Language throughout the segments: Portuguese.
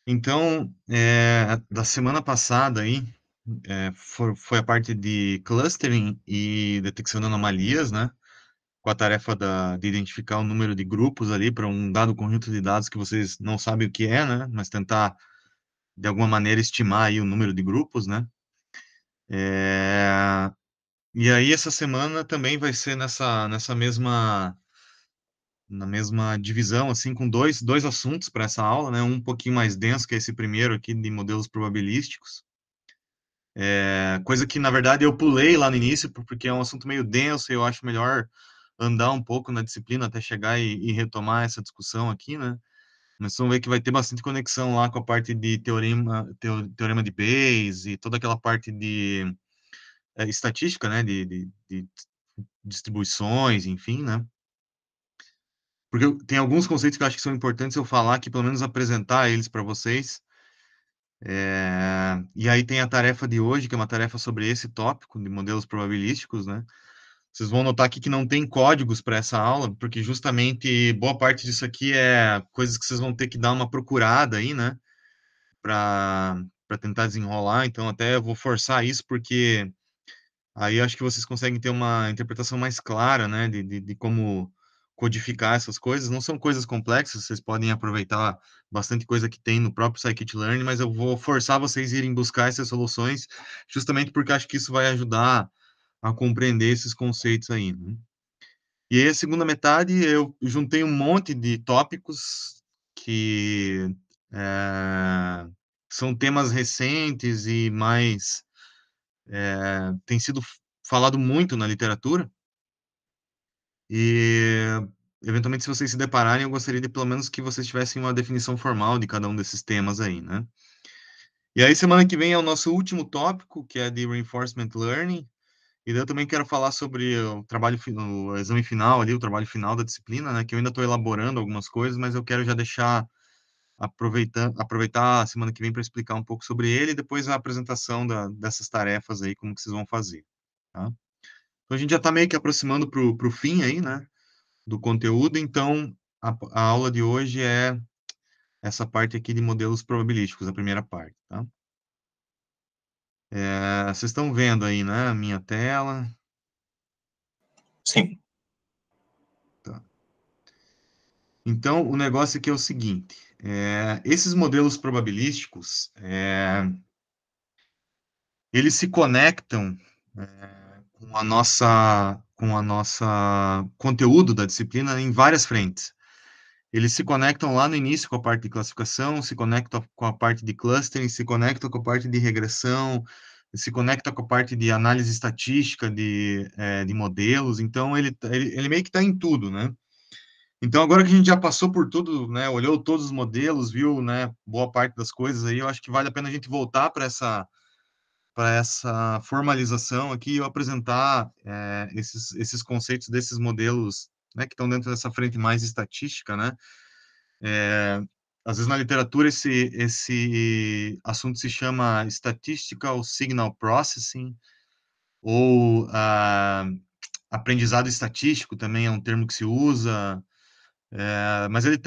Então, da semana passada aí, foi a parte de clustering e detecção de anomalias, né? Com a tarefa de identificar o número de grupos ali para um dado conjunto de dados que vocês não sabem o que é, né? Mas tentar, de alguma maneira, estimar aí o número de grupos, né? É, e aí, essa semana também vai ser na mesma divisão, assim, com dois assuntos para essa aula, né? Um pouquinho mais denso, que é esse primeiro aqui de modelos probabilísticos. Coisa que, na verdade, eu pulei lá no início, porque é um assunto meio denso e eu acho melhor andar um pouco na disciplina até chegar e retomar essa discussão aqui, né? Mas vocês vão ver que vai ter bastante conexão lá com a parte de teorema de Bayes e toda aquela parte de estatística, né? De distribuições, enfim, né? Porque tem alguns conceitos que eu acho que são importantes eu falar aqui, pelo menos apresentar eles para vocês. E aí tem a tarefa de hoje, que é uma tarefa sobre esse tópico de modelos probabilísticos, né? Vocês vão notar aqui que não tem códigos para essa aula, porque justamente boa parte disso aqui é coisas que vocês vão ter que dar uma procurada aí, né? Para tentar desenrolar. Então, até eu vou forçar isso, porque aí eu acho que vocês conseguem ter uma interpretação mais clara, né? De como codificar essas coisas. Não são coisas complexas, vocês podem aproveitar bastante coisa que tem no próprio Scikit-learn, mas eu vou forçar vocês a irem buscar essas soluções, justamente porque acho que isso vai ajudar a compreender esses conceitos aí, né? E aí, a segunda metade, eu juntei um monte de tópicos que são temas recentes e mais tem sido falado muito na literatura. E, eventualmente, se vocês se depararem, eu gostaria de, pelo menos, que vocês tivessem uma definição formal de cada um desses temas aí, né? E aí, semana que vem é o nosso último tópico, que é de Reinforcement Learning. E daí eu também quero falar sobre o trabalho, o exame final ali, o trabalho final da disciplina, né? Que eu ainda estou elaborando algumas coisas, mas eu quero já deixar aproveitar a semana que vem para explicar um pouco sobre ele e depois a apresentação dessas tarefas aí, como que vocês vão fazer, tá? Então a gente já está meio que aproximando para o fim aí, né? Do conteúdo, então a aula de hoje é essa parte aqui de modelos probabilísticos, a primeira parte, tá? Vocês estão vendo aí, né? A minha tela. Sim. Tá. Então, o negócio aqui é o seguinte: esses modelos probabilísticos, eles se conectam com a nossa conteúdo da disciplina em várias frentes. Eles se conectam lá no início com a parte de classificação, se conectam com a parte de clustering, se conectam com a parte de regressão, se conecta com a parte de análise estatística de modelos. Então, ele meio que está em tudo, né? Então, agora que a gente já passou por tudo, né, olhou todos os modelos, viu, né, boa parte das coisas aí, eu acho que vale a pena a gente voltar para essa formalização aqui e eu apresentar esses conceitos desses modelos, né, que estão dentro dessa frente mais estatística, né? Às vezes na literatura esse assunto se chama Statistical Signal Processing ou aprendizado estatístico também é um termo que se usa. Mas ele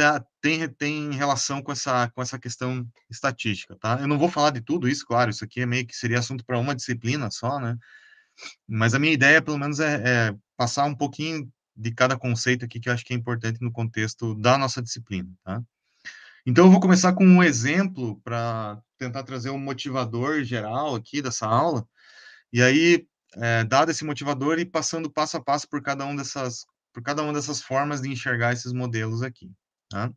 tem relação com essa questão estatística, tá? Eu não vou falar de tudo isso, claro, isso aqui é meio que seria assunto para uma disciplina só, né? Mas a minha ideia, pelo menos, é passar um pouquinho de cada conceito aqui que eu acho que é importante no contexto da nossa disciplina, tá? Então, eu vou começar com um exemplo para tentar trazer um motivador geral aqui dessa aula, e aí, dado esse motivador, e passando passo a passo por cada uma dessas formas de enxergar esses modelos aqui, tá?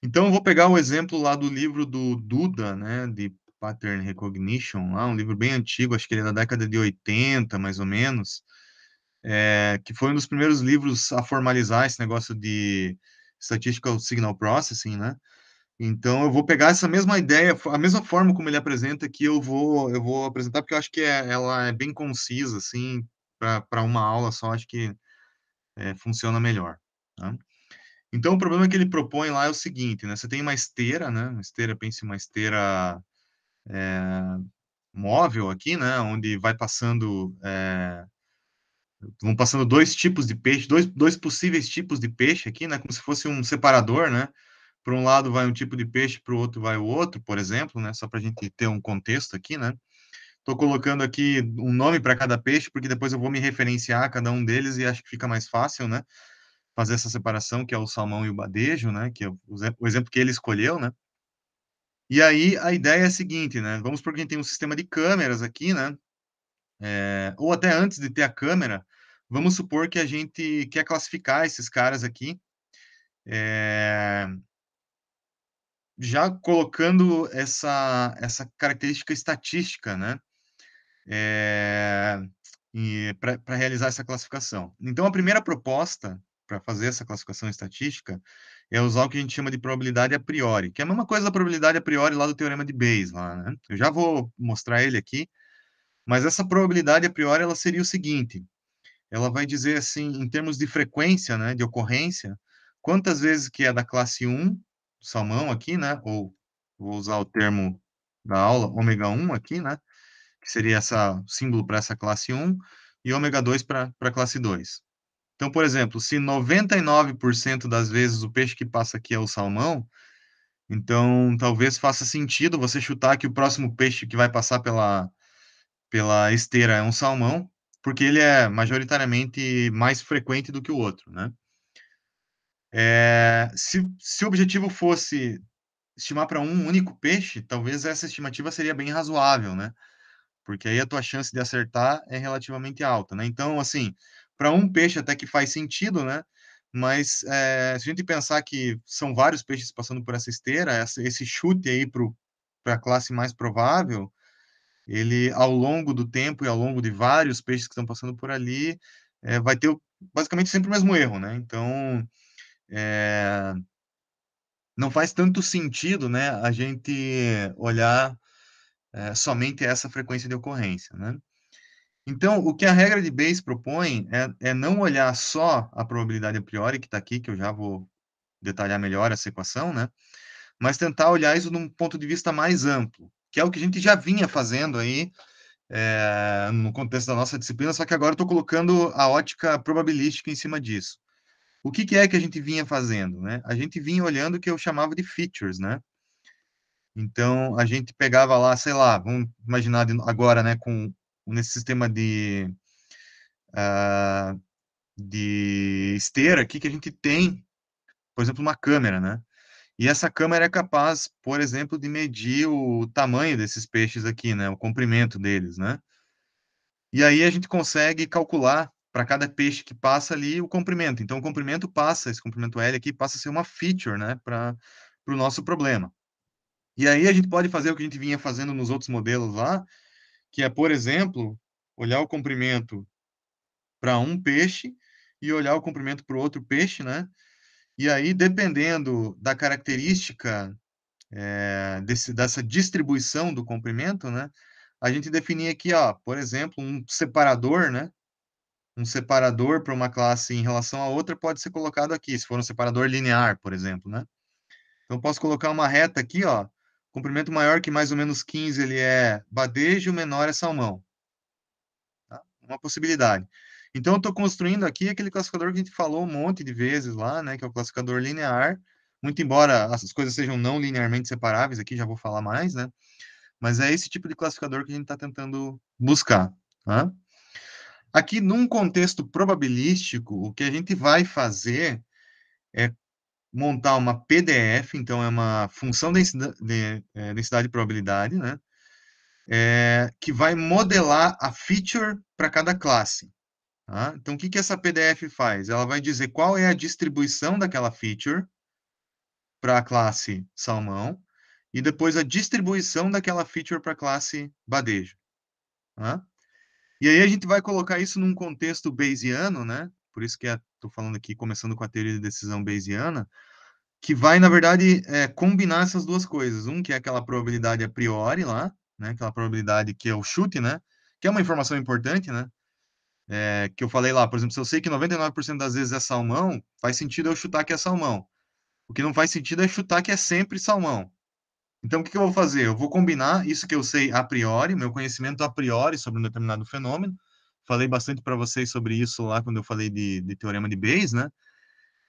Então, eu vou pegar o exemplo lá do livro do Duda, né, de Pattern Recognition, lá, um livro bem antigo, acho que ele é da década de 80, mais ou menos, que foi um dos primeiros livros a formalizar esse negócio de Statistical Signal Processing, né? Então, eu vou pegar essa mesma ideia, a mesma forma como ele apresenta aqui, eu vou apresentar, porque eu acho que ela é bem concisa, assim, para uma aula só, acho que funciona melhor, tá? Então, o problema que ele propõe lá é o seguinte, né? Você tem uma esteira, né? Uma esteira, pense em uma esteira móvel aqui, né? Onde vão passando dois tipos de peixe, dois possíveis tipos de peixe aqui, né? Como se fosse um separador, né? para um lado vai um tipo de peixe, para o outro vai o outro, por exemplo, né? Só para a gente ter um contexto aqui, né? Estou colocando aqui um nome para cada peixe, porque depois eu vou me referenciar a cada um deles e acho que fica mais fácil, né? Fazer essa separação, que é o salmão e o badejo, né? Que é o exemplo que ele escolheu, né? E aí a ideia é a seguinte, né? Vamos supor que a gente tem um sistema de câmeras aqui, né? Ou até antes de ter a câmera, vamos supor que a gente quer classificar esses caras aqui, é, já colocando essa característica estatística, né? Para realizar essa classificação. Então, a primeira proposta para fazer essa classificação estatística é usar o que a gente chama de probabilidade a priori, que é a mesma coisa da probabilidade a priori lá do teorema de Bayes, lá, né? Eu já vou mostrar ele aqui, mas essa probabilidade a priori ela seria o seguinte: ela vai dizer assim, em termos de frequência, né, de ocorrência, quantas vezes que é da classe 1, salmão aqui, né, ou vou usar o termo da aula, ômega 1 aqui, né, que seria essa símbolo para essa classe 1, e ômega 2 para a classe 2. Então, por exemplo, se 99% das vezes o peixe que passa aqui é o salmão, então talvez faça sentido você chutar que o próximo peixe que vai passar pela esteira é um salmão, porque ele é majoritariamente mais frequente do que o outro, né? Se o objetivo fosse estimar para um único peixe, talvez essa estimativa seria bem razoável, né? Porque aí a tua chance de acertar é relativamente alta, né? Então, assim, para um peixe até que faz sentido, né? Mas se a gente pensar que são vários peixes passando por essa esteira, esse chute aí para a classe mais provável, ele, ao longo do tempo e ao longo de vários peixes que estão passando por ali, vai ter basicamente sempre o mesmo erro, né? Então, é, não faz tanto sentido, né, a gente olhar somente essa frequência de ocorrência, né? Então, o que a regra de Bayes propõe é não olhar só a probabilidade a priori, que está aqui, que eu já vou detalhar melhor essa equação, né? Mas tentar olhar isso num ponto de vista mais amplo, que é o que a gente já vinha fazendo aí no contexto da nossa disciplina, só que agora eu estou colocando a ótica probabilística em cima disso. O que, que é que a gente vinha fazendo, né? A gente vinha olhando o que eu chamava de features, né? Então, a gente pegava lá, sei lá, vamos imaginar agora, né, nesse sistema de esteira aqui, que a gente tem, por exemplo, uma câmera, né? E essa câmera é capaz, por exemplo, de medir o tamanho desses peixes aqui, né? O comprimento deles, né? E aí a gente consegue calcular para cada peixe que passa ali o comprimento. Então, o comprimento passa, esse comprimento L aqui passa a ser uma feature, né, para o nosso problema. E aí a gente pode fazer o que a gente vinha fazendo nos outros modelos lá, que é, por exemplo, olhar o comprimento para um peixe e olhar o comprimento para o outro peixe, né? E aí, dependendo da característica dessa distribuição do comprimento, né? A gente definia aqui, ó, por exemplo, um separador, né? Um separador para uma classe em relação à outra pode ser colocado aqui, se for um separador linear, por exemplo, né? Então, posso colocar uma reta aqui, ó, comprimento maior que mais ou menos 15, ele é badejo, menor é salmão. Tá? Uma possibilidade. Então, eu estou construindo aqui aquele classificador que a gente falou um monte de vezes lá, né, que é o classificador linear, muito embora as coisas sejam não linearmente separáveis, aqui já vou falar mais, né? Mas é esse tipo de classificador que a gente está tentando buscar, tá? Aqui, num contexto probabilístico, o que a gente vai fazer é montar uma PDF, então é uma função densidade de probabilidade, né? Que vai modelar a feature para cada classe. Tá? Então, o que, que essa PDF faz? Ela vai dizer qual é a distribuição daquela feature para a classe salmão e depois a distribuição daquela feature para a classe badejo. Tá? E aí a gente vai colocar isso num contexto bayesiano, né? Por isso que estou falando aqui, começando com a teoria de decisão bayesiana, que vai, na verdade, combinar essas duas coisas. Um, que é aquela probabilidade a priori lá, né? Aquela probabilidade que é o chute, né? Que é uma informação importante, né? Que eu falei lá, por exemplo, se eu sei que 99% das vezes é salmão, faz sentido eu chutar que é salmão. O que não faz sentido é chutar que é sempre salmão. Então, o que, que eu vou fazer? Eu vou combinar isso que eu sei a priori, meu conhecimento a priori sobre um determinado fenômeno. Falei bastante para vocês sobre isso lá quando eu falei de teorema de Bayes, né?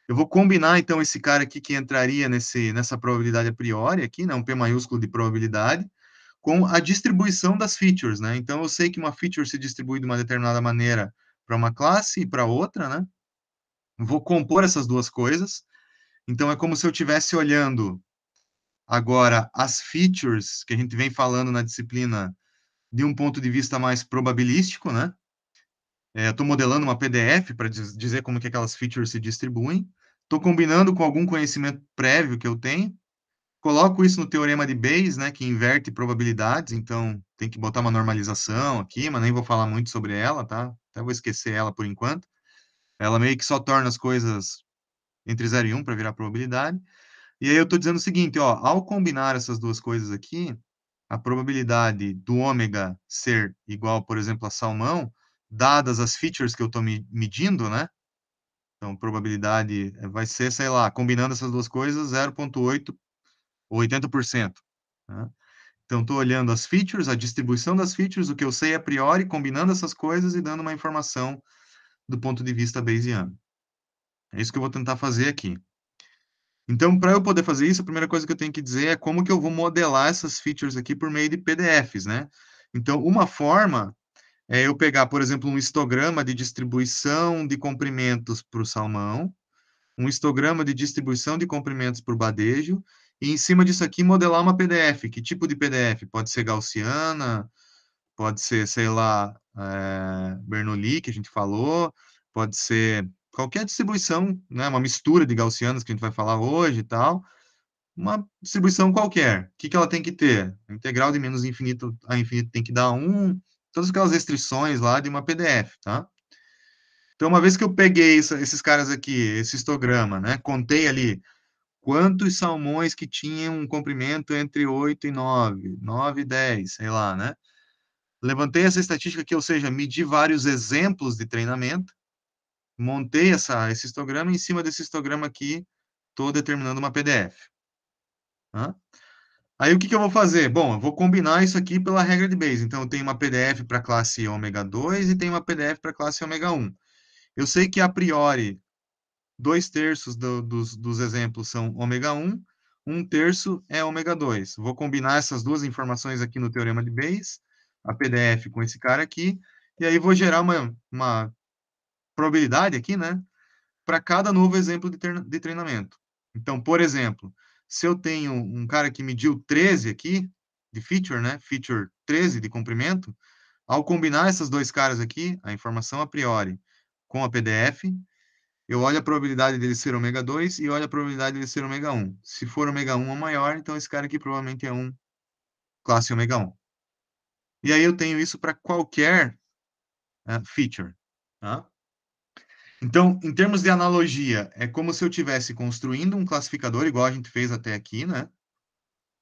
Eu vou combinar, então, esse cara aqui que entraria nessa probabilidade a priori aqui, né, um P maiúsculo de probabilidade, com a distribuição das features, né? Então, eu sei que uma feature se distribui de uma determinada maneira para uma classe e para outra, né? Vou compor essas duas coisas. Então, é como se eu estivesse olhando agora as features que a gente vem falando na disciplina de um ponto de vista mais probabilístico, né? Eu estou modelando uma PDF para dizer como que aquelas features se distribuem. Estou combinando com algum conhecimento prévio que eu tenho. Coloco isso no teorema de Bayes, né, que inverte probabilidades. Então, tem que botar uma normalização aqui, mas nem vou falar muito sobre ela, tá? Até vou esquecer ela por enquanto. Ela meio que só torna as coisas entre 0 e 1 para virar probabilidade. E aí eu estou dizendo o seguinte, ó, ao combinar essas duas coisas aqui, a probabilidade do ômega ser igual, por exemplo, a salmão, dadas as features que eu estou medindo, né? Então, probabilidade vai ser, sei lá, combinando essas duas coisas, 0,8 ou 80%. Né? Então, estou olhando as features, a distribuição das features, o que eu sei a priori, combinando essas coisas e dando uma informação do ponto de vista bayesiano. É isso que eu vou tentar fazer aqui. Então, para eu poder fazer isso, a primeira coisa que eu tenho que dizer é como que eu vou modelar essas features aqui por meio de PDFs, né? Então, uma forma é eu pegar, por exemplo, um histograma de distribuição de comprimentos para o salmão, um histograma de distribuição de comprimentos para o badejo, e em cima disso aqui modelar uma PDF. Que tipo de PDF? Pode ser gaussiana, pode ser, sei lá, Bernoulli, que a gente falou, pode ser qualquer distribuição, né, uma mistura de gaussianas que a gente vai falar hoje e tal, uma distribuição qualquer. O que que ela tem que ter? A integral de menos infinito a infinito tem que dar 1, todas aquelas restrições lá de uma PDF, tá? Então, uma vez que eu peguei esses caras aqui, esse histograma, né, contei ali quantos salmões que tinham um comprimento entre 8 e 9, 9 e 10, sei lá, né? Levantei essa estatística aqui, ou seja, medi vários exemplos de treinamento, montei esse histograma, e em cima desse histograma aqui, estou determinando uma PDF. Tá? Aí, o que que eu vou fazer? Bom, eu vou combinar isso aqui pela regra de Bayes. Então, eu tenho uma PDF para a classe ômega 2 e tenho uma PDF para a classe ômega 1. Eu sei que, a priori, 2/3 dos exemplos são ômega 1, 1/3 é ômega 2. Vou combinar essas duas informações aqui no teorema de Bayes, a PDF com esse cara aqui, e aí vou gerar uma probabilidade aqui, né, para cada novo exemplo de treinamento. Então, por exemplo, se eu tenho um cara que mediu 13 aqui, de feature, né, feature 13 de comprimento, ao combinar esses dois caras aqui, a informação a priori com a PDF, eu olho a probabilidade dele ser ômega 2 e olho a probabilidade dele ser ômega 1. Se for ômega 1 ou maior, então esse cara aqui provavelmente é um classe ômega 1. E aí eu tenho isso para qualquer feature. Tá? Então, em termos de analogia, é como se eu estivesse construindo um classificador, igual a gente fez até aqui, né?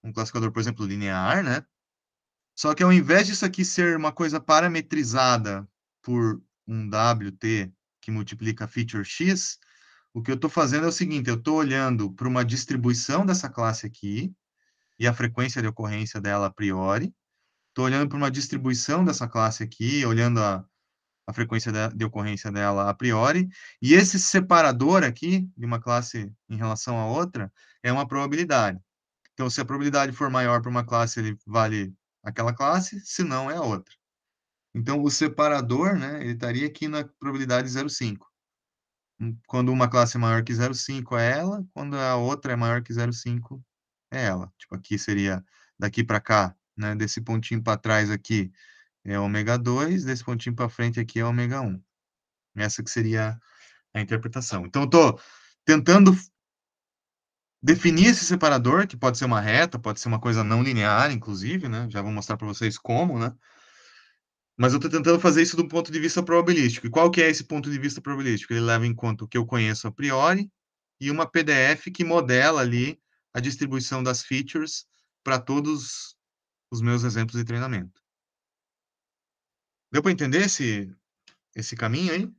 Um classificador, por exemplo, linear, né? Só que ao invés disso aqui ser uma coisa parametrizada por um WT que multiplica a feature X, o que eu estou fazendo é o seguinte, eu estou olhando para uma distribuição dessa classe aqui, e a frequência de ocorrência dela a priori, estou olhando para uma distribuição dessa classe aqui, olhando a frequência de ocorrência dela a priori, e esse separador aqui, de uma classe em relação à outra, é uma probabilidade. Então, se a probabilidade for maior para uma classe, ele vale aquela classe, se não, é a outra. Então, o separador, né, ele estaria aqui na probabilidade 0,5. Quando uma classe é maior que 0,5 é ela, quando a outra é maior que 0,5 é ela. Tipo, aqui seria daqui para cá, né, desse pontinho para trás aqui é ômega 2, desse pontinho para frente aqui é ômega 1. Essa que seria a interpretação. Então, eu estou tentando definir esse separador, que pode ser uma reta, pode ser uma coisa não linear, inclusive, né? Já vou mostrar para vocês como, né? Mas eu estou tentando fazer isso do ponto de vista probabilístico. E qual que é esse ponto de vista probabilístico? Ele leva em conta o que eu conheço a priori e uma PDF que modela ali a distribuição das features para todos os meus exemplos de treinamento. Deu para entender esse caminho aí?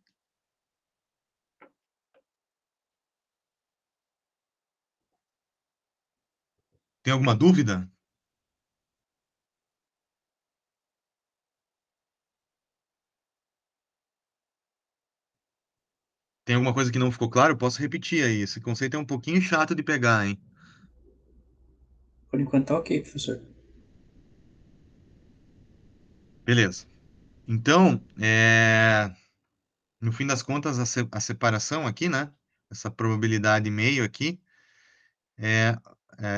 Tem alguma dúvida? Tem alguma coisa que não ficou claro? Eu posso repetir aí. Esse conceito é um pouquinho chato de pegar, hein? Por enquanto tá ok, professor. Beleza. Então, no fim das contas, a separação aqui, né? Essa probabilidade meio aqui é,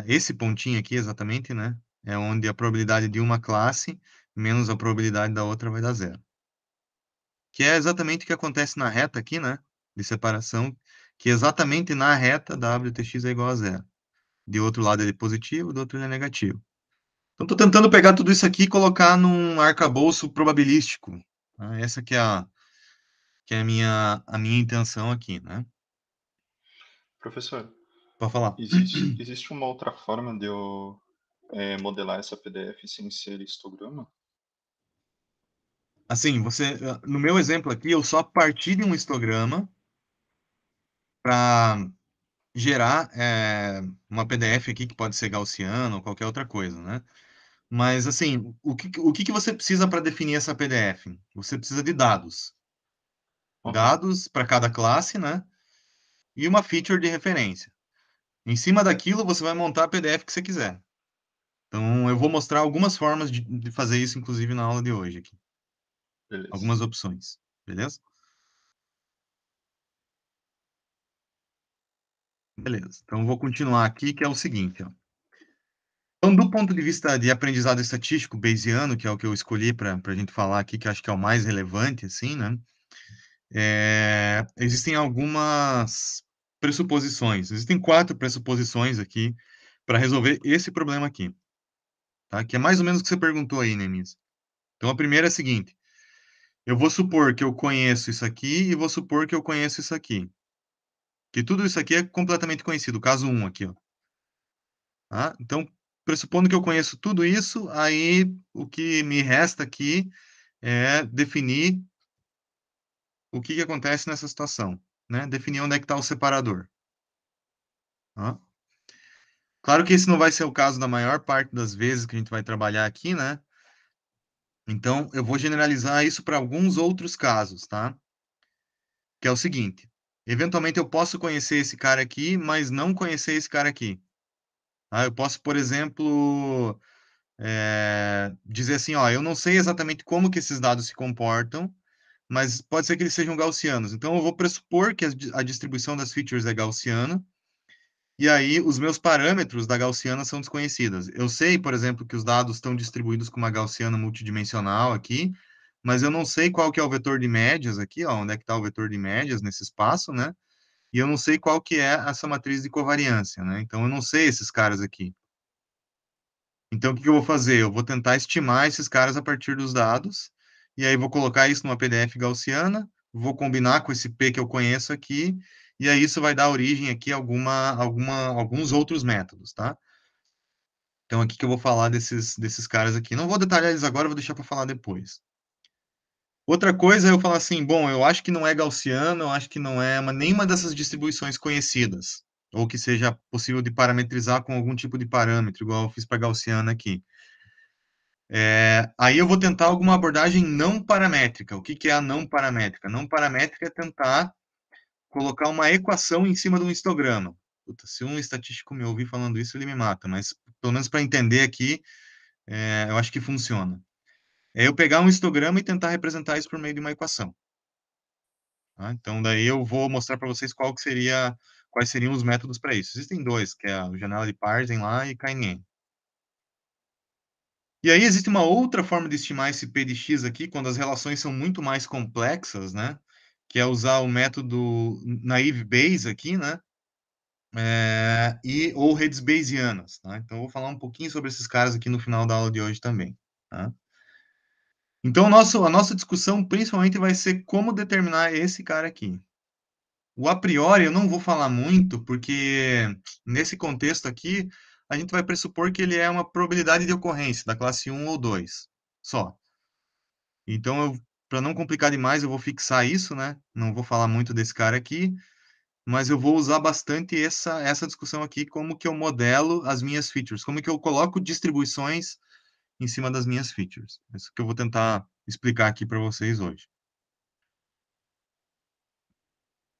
esse pontinho aqui exatamente, né? É onde a probabilidade de uma classe menos a probabilidade da outra vai dar zero. Que é exatamente o que acontece na reta aqui, né? De separação, que exatamente na reta WTX é igual a zero. De outro lado ele é positivo, do outro ele é negativo. Então, estou tentando pegar tudo isso aqui e colocar num arcabouço probabilístico. Tá? Essa que é a minha intenção aqui, né? Professor, Pode falar. existe uma outra forma de eu modelar essa PDF sem ser histograma? Assim, no meu exemplo aqui, eu só parti de um histograma para gerar uma PDF aqui que pode ser gaussiana ou qualquer outra coisa, né? Mas, assim, o que você precisa para definir essa PDF? Você precisa de dados. Aham, Dados para cada classe, né? E uma feature de referência. Em cima daquilo, você vai montar a PDF que você quiser. Então, eu vou mostrar algumas formas de fazer isso, inclusive, na aula de hoje aqui. beleza. Algumas opções, beleza? Beleza. Então, eu vou continuar aqui, que é o seguinte, ó. Então, do ponto de vista de aprendizado estatístico bayesiano, que é o que eu escolhi para a gente falar aqui, que eu acho que é o mais relevante, assim, né? Existem algumas pressuposições. Existem 4 pressuposições aqui para resolver esse problema aqui, tá? Que é mais ou menos o que você perguntou aí, Nemis. Então, a primeira é a seguinte: eu vou supor que eu conheço isso aqui e vou supor que eu conheço isso aqui. Que tudo isso aqui é completamente conhecido, caso um aqui, ó. Tá? Então, pressupondo que eu conheço tudo isso, aí o que me resta aqui é definir o que que acontece nessa situação, né? Definir onde é que está o separador. Tá? Claro que esse não vai ser o caso da maior parte das vezes que a gente vai trabalhar aqui, né? Então, eu vou generalizar isso para alguns outros casos, tá? Que é o seguinte: eventualmente eu posso conhecer esse cara aqui, mas não conhecer esse cara aqui. Tá? Eu posso, por exemplo, dizer assim, ó, eu não sei exatamente como que esses dados se comportam, mas pode ser que eles sejam gaussianos. Então, eu vou pressupor que a distribuição das features é gaussiana, e aí os meus parâmetros da gaussiana são desconhecidas. Eu sei, por exemplo, que os dados estão distribuídos com uma gaussiana multidimensional aqui, mas eu não sei qual que é o vetor de médias aqui, ó, onde é que está o vetor de médias nesse espaço, né? E eu não sei qual que é essa matriz de covariância, né? Então, eu não sei esses caras aqui. Então, o que que eu vou fazer? Eu vou tentar estimar esses caras a partir dos dados, e aí vou colocar isso numa PDF gaussiana, vou combinar com esse P que eu conheço aqui, e aí isso vai dar origem aqui a alguns outros métodos, tá? Então, aqui que eu vou falar desses caras aqui. Não vou detalhar eles agora, vou deixar para falar depois. Outra coisa é eu falar assim, bom, eu acho que não é gaussiano, eu acho que não é nenhuma dessas distribuições conhecidas, ou que seja possível de parametrizar com algum tipo de parâmetro, igual eu fiz para gaussiana aqui. Aí eu vou tentar alguma abordagem não paramétrica. O que que é a não paramétrica? Não paramétrica é tentar colocar uma equação em cima de um histograma. Puta, se um estatístico me ouvir falando isso, ele me mata, mas pelo menos para entender aqui, eu acho que funciona. É eu pegar um histograma e tentar representar isso por meio de uma equação. Tá? Então, daí eu vou mostrar para vocês quais seriam os métodos para isso. Existem dois, que é a janela de Parsing lá e KNN. E aí existe uma outra forma de estimar esse P de X aqui, quando as relações são muito mais complexas, né? Que é usar o método naive Bayes aqui, né? Ou redes bayesianas, tá? Então, eu vou falar um pouquinho sobre esses caras aqui no final da aula de hoje também, tá? Então, a nossa discussão principalmente vai ser como determinar esse cara aqui. O a priori eu não vou falar muito, porque nesse contexto aqui, a gente vai pressupor que ele é uma probabilidade de ocorrência da classe um ou 2 só. Então, para não complicar demais, eu vou fixar isso, né? Não vou falar muito desse cara aqui, mas eu vou usar bastante essa discussão aqui, como que eu modelo as minhas features, como que eu coloco distribuições em cima das minhas features. Isso que eu vou tentar explicar aqui para vocês hoje.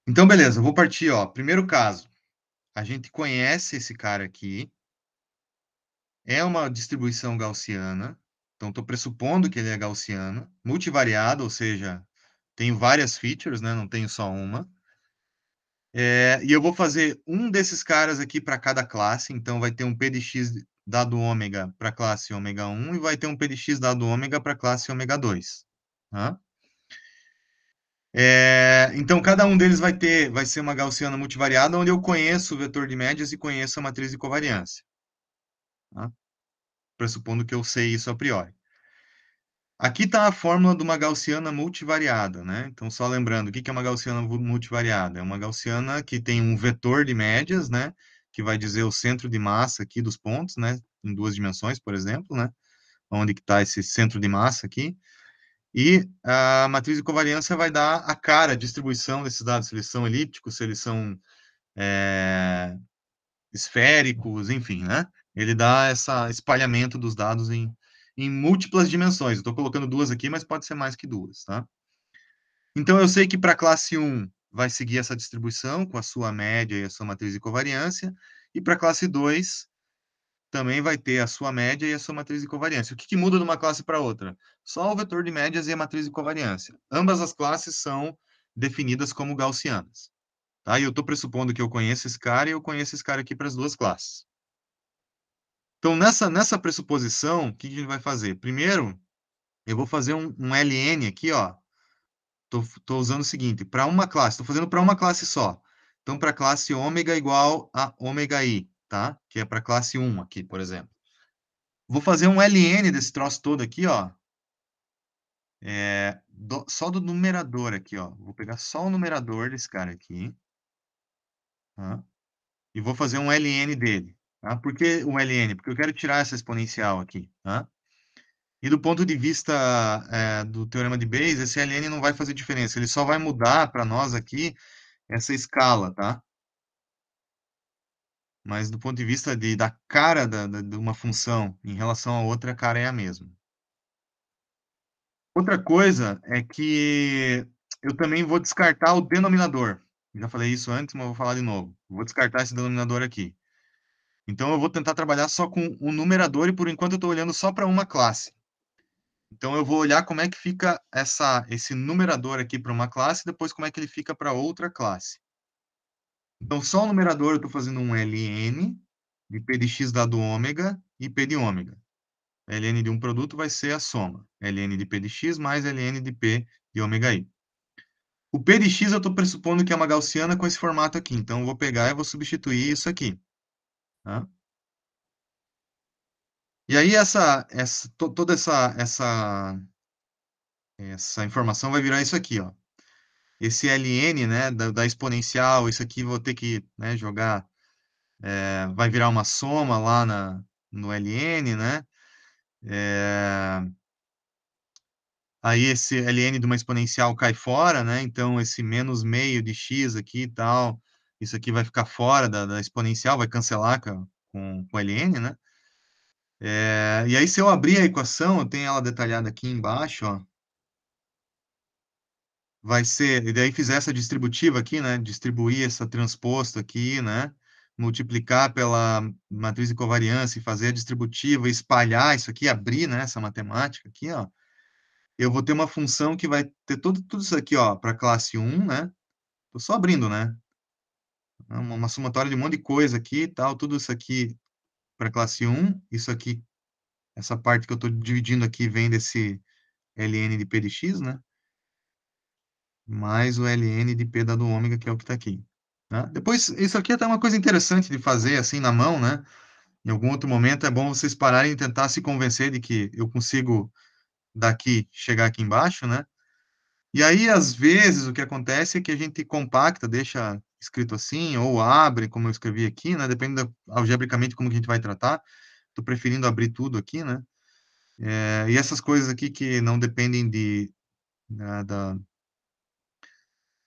Então, beleza, eu vou partir, ó. Primeiro caso, a gente conhece esse cara aqui, é uma distribuição gaussiana, então estou pressupondo que ele é gaussiano, multivariado, ou seja, tenho várias features, né? Não tenho só uma. E eu vou fazer um desses caras aqui para cada classe, então vai ter um P de x dado ômega para a classe ômega 1 e vai ter um P de x dado ômega para a classe ômega 2. Tá? Então, cada um deles vai ser uma gaussiana multivariada, onde eu conheço o vetor de médias e conheço a matriz de covariância. Tá? Pressupondo que eu sei isso a priori. Aqui está a fórmula de uma gaussiana multivariada, né? Então, só lembrando, o que é uma gaussiana multivariada? É uma gaussiana que tem um vetor de médias, né? Que vai dizer o centro de massa aqui dos pontos, né? Em 2 dimensões, por exemplo, né? Onde que está esse centro de massa aqui. E a matriz de covariância vai dar a cara, a distribuição desses dados, se eles são elípticos, se eles são esféricos, enfim, né? Ele dá esse espalhamento dos dados em múltiplas dimensões. Estou colocando 2 aqui, mas pode ser mais que 2, tá? Então, eu sei que para a classe 1 vai seguir essa distribuição com a sua média e a sua matriz de covariância, e para a classe 2 também vai ter a sua média e a sua matriz de covariância. O que muda de uma classe para outra? Só o vetor de médias e a matriz de covariância. Ambas as classes são definidas como gaussianas. Tá? E eu estou pressupondo que eu conheço esse cara e eu conheço esse cara aqui para as duas classes. Então, nessa pressuposição, o que a gente vai fazer? Primeiro, eu vou fazer um LN aqui, ó. Estou usando o seguinte, para uma classe, estou fazendo para uma classe só. Então, para a classe ômega igual a ômega i, tá? Que é para a classe 1 aqui, por exemplo. Vou fazer um LN desse troço todo aqui, ó. Só do numerador aqui, ó. Vou pegar só o numerador desse cara aqui. Tá? E vou fazer um LN dele. Tá? Por que um LN? Porque eu quero tirar essa exponencial aqui. Tá? E do ponto de vista do teorema de Bayes, esse ln não vai fazer diferença. Ele só vai mudar para nós aqui essa escala, tá? Mas do ponto de vista da cara de uma função em relação a outra, a cara é a mesma. Outra coisa é que eu também vou descartar o denominador. Já falei isso antes, mas vou falar de novo. Vou descartar esse denominador aqui. Então, eu vou tentar trabalhar só com o numerador e, por enquanto, eu estou olhando só para uma classe. Então, eu vou olhar como é que fica esse numerador aqui para uma classe e depois como é que ele fica para outra classe. Então, só o numerador eu estou fazendo um ln de p de x dado ômega e p de ômega. ln de um produto vai ser a soma. ln de p de x mais ln de p de ômega i. O p de x eu estou pressupondo que é uma gaussiana com esse formato aqui. Então, eu vou pegar e vou substituir isso aqui. Tá? E aí, toda essa informação vai virar isso aqui, ó. Esse ln, né, da exponencial, isso aqui vou ter que, né, jogar, vai virar uma soma lá no ln, né? Aí esse ln de uma exponencial cai fora, né? Então esse menos meio de x aqui e tal, isso aqui vai ficar fora da exponencial, vai cancelar com o ln, né? E aí se eu abrir a equação, eu tenho ela detalhada aqui embaixo, ó. Vai ser, e daí fizer essa distributiva aqui, né? Distribuir essa transposto aqui, né? Multiplicar pela matriz de covariância e fazer a distributiva, espalhar isso aqui, abrir, né? Essa matemática aqui, ó. Eu vou ter uma função que vai ter tudo isso aqui, ó, para classe 1, né? Tô só abrindo, né? Uma somatória de um monte de coisa aqui e tal, tudo isso aqui para classe 1, isso aqui, essa parte que eu estou dividindo aqui vem desse ln de p de x, né? Mais o ln de p dado ômega, que é o que está aqui. Tá? Depois, isso aqui é até uma coisa interessante de fazer assim na mão, né? Em algum outro momento é bom vocês pararem e tentar se convencer de que eu consigo daqui chegar aqui embaixo, né? E aí, às vezes, o que acontece é que a gente compacta, deixa escrito assim, ou abre, como eu escrevi aqui, né? Depende algebricamente como que a gente vai tratar. Estou preferindo abrir tudo aqui, né? E essas coisas aqui que não dependem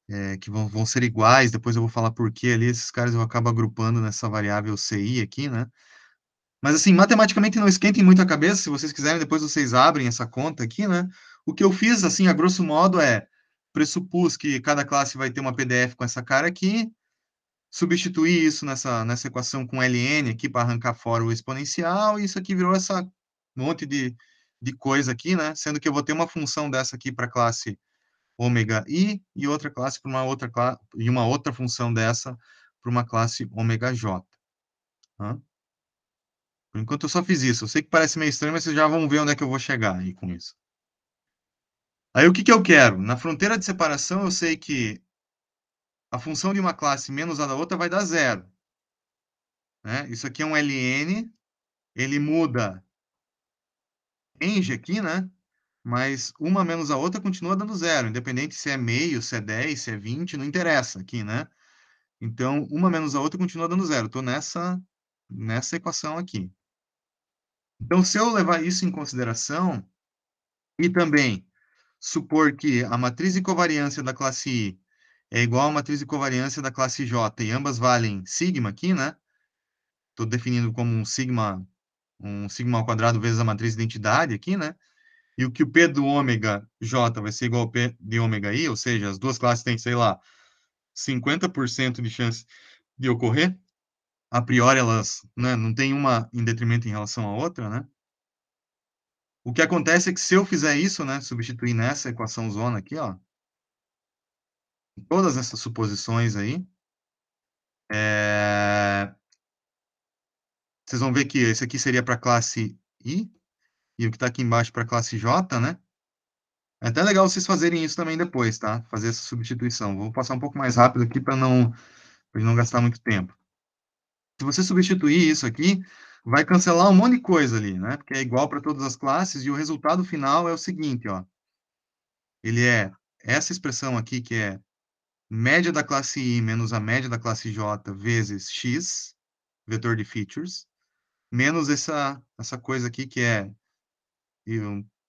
né, que vão ser iguais, depois eu vou falar por que ali, esses caras eu acabo agrupando nessa variável CI aqui, né? Mas assim, matematicamente não esquentem muito a cabeça, se vocês quiserem, depois vocês abrem essa conta aqui, né? O que eu fiz, assim, a grosso modo, pressupus que cada classe vai ter uma PDF com essa cara aqui, substituir isso nessa equação com ln aqui para arrancar fora o exponencial, e isso aqui virou essa monte de coisa aqui, né? Sendo que eu vou ter uma função dessa aqui para a classe ômega i e outra classe para uma outra classe, e uma outra função dessa para uma classe ômega j. Tá? Por enquanto eu só fiz isso. Eu sei que parece meio estranho, mas vocês já vão ver onde é que eu vou chegar aí com isso. Aí o que que eu quero? Na fronteira de separação, eu sei que a função de uma classe menos a da outra vai dar zero. Né? Isso aqui é um ln, ele muda range aqui, né? Mas uma menos a outra continua dando zero, independente se é meio, se é 10, se é 20, não interessa aqui, né? Então, uma menos a outra continua dando zero. Estou nessa equação aqui. Então, se eu levar isso em consideração, e também supor que a matriz de covariância da classe I é igual à matriz de covariância da classe J, e ambas valem sigma aqui, né? Estou definindo como um sigma ao quadrado vezes a matriz de identidade aqui, né? E o que o P do ômega J vai ser igual ao P de ômega I, ou seja, as duas classes têm, sei lá, 50% de chance de ocorrer. A priori, elas, né, não tem uma em detrimento em relação à outra, né? O que acontece é que se eu fizer isso, né, substituir nessa equação zona aqui, ó, todas essas suposições aí, vocês vão ver que esse aqui seria para a classe I, e o que está aqui embaixo para a classe J, né? É até legal vocês fazerem isso também depois, tá? Fazer essa substituição. Vou passar um pouco mais rápido aqui para não gastar muito tempo. Se você substituir isso aqui, vai cancelar um monte de coisa ali, né? Porque é igual para todas as classes, e o resultado final é o seguinte, ó. Ele é essa expressão aqui, que é média da classe I menos a média da classe J vezes x, vetor de features, menos essa coisa aqui, que é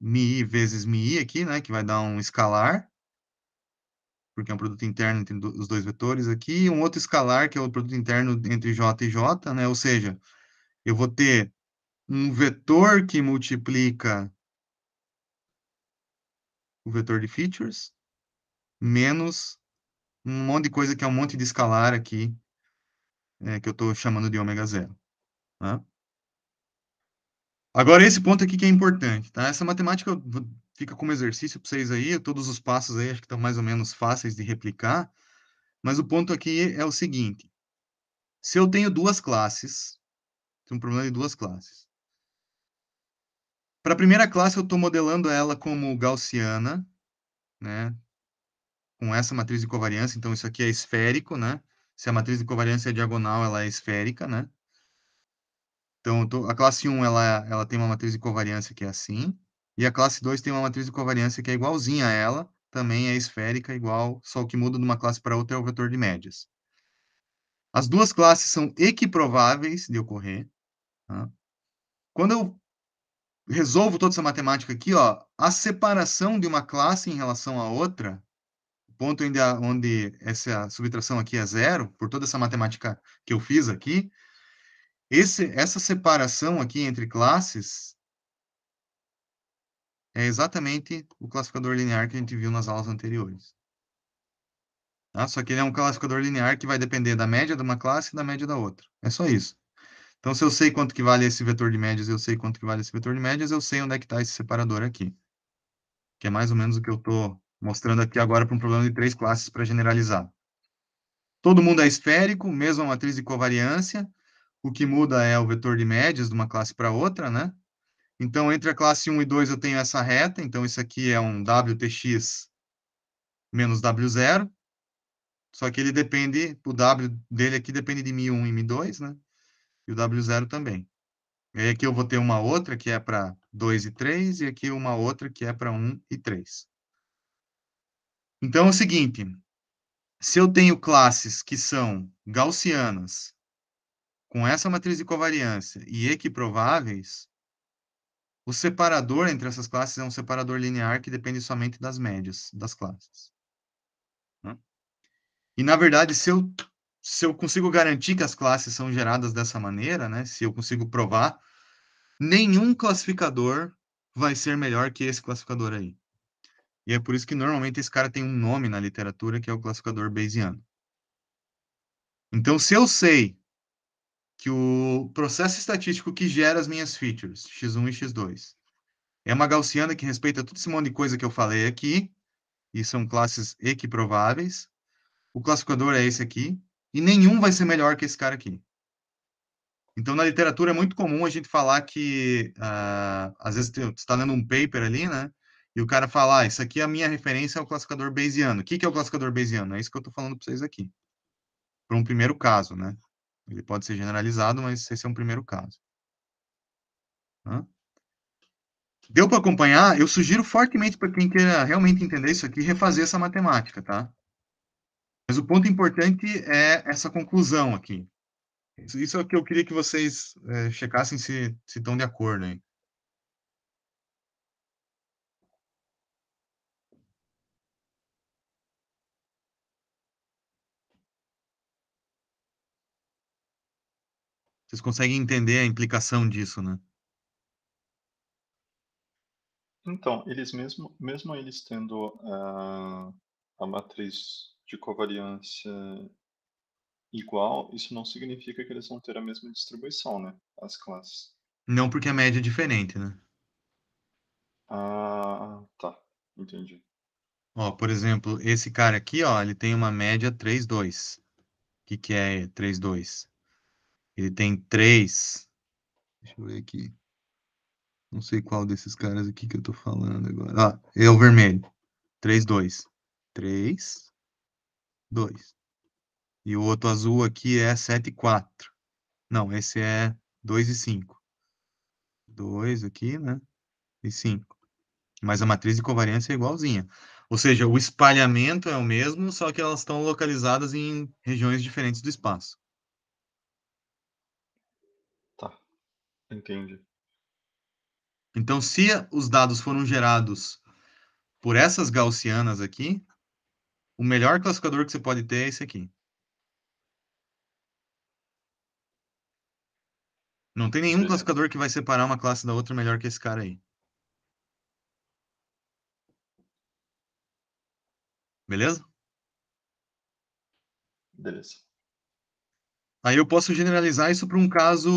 mi vezes mi aqui, né? Que vai dar um escalar, porque é um produto interno entre os dois vetores aqui, e um outro escalar, que é o produto interno entre J e J, né? Ou seja, eu vou ter um vetor que multiplica o vetor de features, menos um monte de coisa que é um monte de escalar aqui, que eu estou chamando de ômega zero. Tá? Agora, esse ponto aqui que é importante, tá? Essa matemática fica como exercício para vocês aí, todos os passos aí acho que estão mais ou menos fáceis de replicar, mas o ponto aqui é o seguinte: se eu tenho duas classes, tem um problema de duas classes. Para a primeira classe, eu estou modelando ela como gaussiana, né? Com essa matriz de covariância, então isso aqui é esférico, né? Se a matriz de covariância é diagonal, ela é esférica, né? Então, a classe 1, ela tem uma matriz de covariância que é assim, e a classe 2 tem uma matriz de covariância que é igualzinha a ela, também é esférica, igual, só o que muda de uma classe para outra é o vetor de médias. As duas classes são equiprováveis de ocorrer. Tá? Quando eu resolvo toda essa matemática aqui, ó, a separação de uma classe em relação à outra, o ponto onde essa subtração aqui é zero, por toda essa matemática que eu fiz aqui, essa separação aqui entre classes é exatamente o classificador linear que a gente viu nas aulas anteriores. Tá? Só que ele é um classificador linear que vai depender da média de uma classe e da média da outra. É só isso. Então, se eu sei quanto que vale esse vetor de médias, eu sei quanto que vale esse vetor de médias, eu sei onde é que está esse separador aqui. Que é mais ou menos o que eu estou mostrando aqui agora para um problema de 3 classes para generalizar. Todo mundo é esférico, mesma matriz de covariância. O que muda é o vetor de médias de uma classe para outra, né? Então, entre a classe 1 e 2 eu tenho essa reta. Então, isso aqui é um WTX menos W0. Só que ele depende, o W dele aqui depende de Mi1 e Mi2, né? E o W0 também. E aí aqui eu vou ter uma outra que é para 2 e 3, e aqui uma outra que é para 1 e 3. Então, é o seguinte, se eu tenho classes que são gaussianas, com essa matriz de covariância e equiprováveis, o separador entre essas classes é um separador linear que depende somente das médias das classes. Né? E, na verdade, se eu consigo garantir que as classes são geradas dessa maneira, né? Se eu consigo provar, nenhum classificador vai ser melhor que esse classificador aí. E é por isso que normalmente esse cara tem um nome na literatura que é o classificador Bayesiano. Então, se eu sei que o processo estatístico que gera as minhas features, x1 e x2, é uma gaussiana que respeita todo esse monte de coisa que eu falei aqui, e são classes equiprováveis, o classificador é esse aqui, e nenhum vai ser melhor que esse cara aqui. Então, na literatura é muito comum a gente falar que, às vezes, você está lendo um paper ali, né? E o cara fala, isso aqui é a minha referência ao classificador Bayesiano. O que que é o classificador Bayesiano? É isso que eu estou falando para vocês aqui. Para um primeiro caso, né? Ele pode ser generalizado, mas esse é um primeiro caso. Tá? Deu para acompanhar? Eu sugiro fortemente para quem queira realmente entender isso aqui, refazer essa matemática, tá? Mas o ponto importante é essa conclusão aqui. Isso é o que eu queria que vocês checassem se estão de acordo aí. Vocês conseguem entender a implicação disso, né? Então, eles mesmo eles tendo a matriz de covariância igual, isso não significa que eles vão ter a mesma distribuição, né? As classes. Não porque a média é diferente, né? Ah, tá. Entendi. Ó, por exemplo, esse cara aqui, ó, ele tem uma média 3,2. O que que é 3,2? Ele tem 3. Deixa eu ver aqui. Não sei qual desses caras aqui que eu tô falando agora. Ah, é o vermelho. 3,2. 3, 2. E o outro azul aqui é 7,4. Não, esse é 2,5. 2 aqui, né? E 5. Mas a matriz de covariância é igualzinha. Ou seja, o espalhamento é o mesmo, só que elas estão localizadas em regiões diferentes do espaço. Tá. Entendi. Então, se os dados foram gerados por essas gaussianas aqui, o melhor classificador que você pode ter é esse aqui. Não tem nenhum Beleza. classificador que vai separar uma classe da outra melhor que esse cara aí. Beleza? Beleza. Aí eu posso generalizar isso para um caso.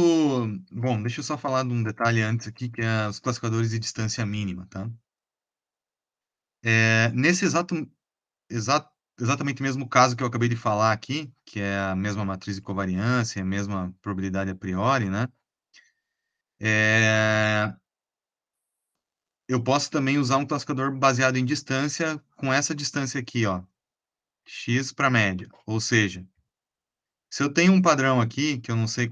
Bom, deixa eu só falar de um detalhe antes aqui, que é os classificadores de distância mínima, tá? Nesse exatamente mesmo caso que eu acabei de falar aqui, que é a mesma matriz de covariância, a mesma probabilidade a priori, né? É, eu posso também usar um classificador baseado em distância com essa distância aqui, ó, x para média. Ou seja, se eu tenho um padrão aqui, que eu não sei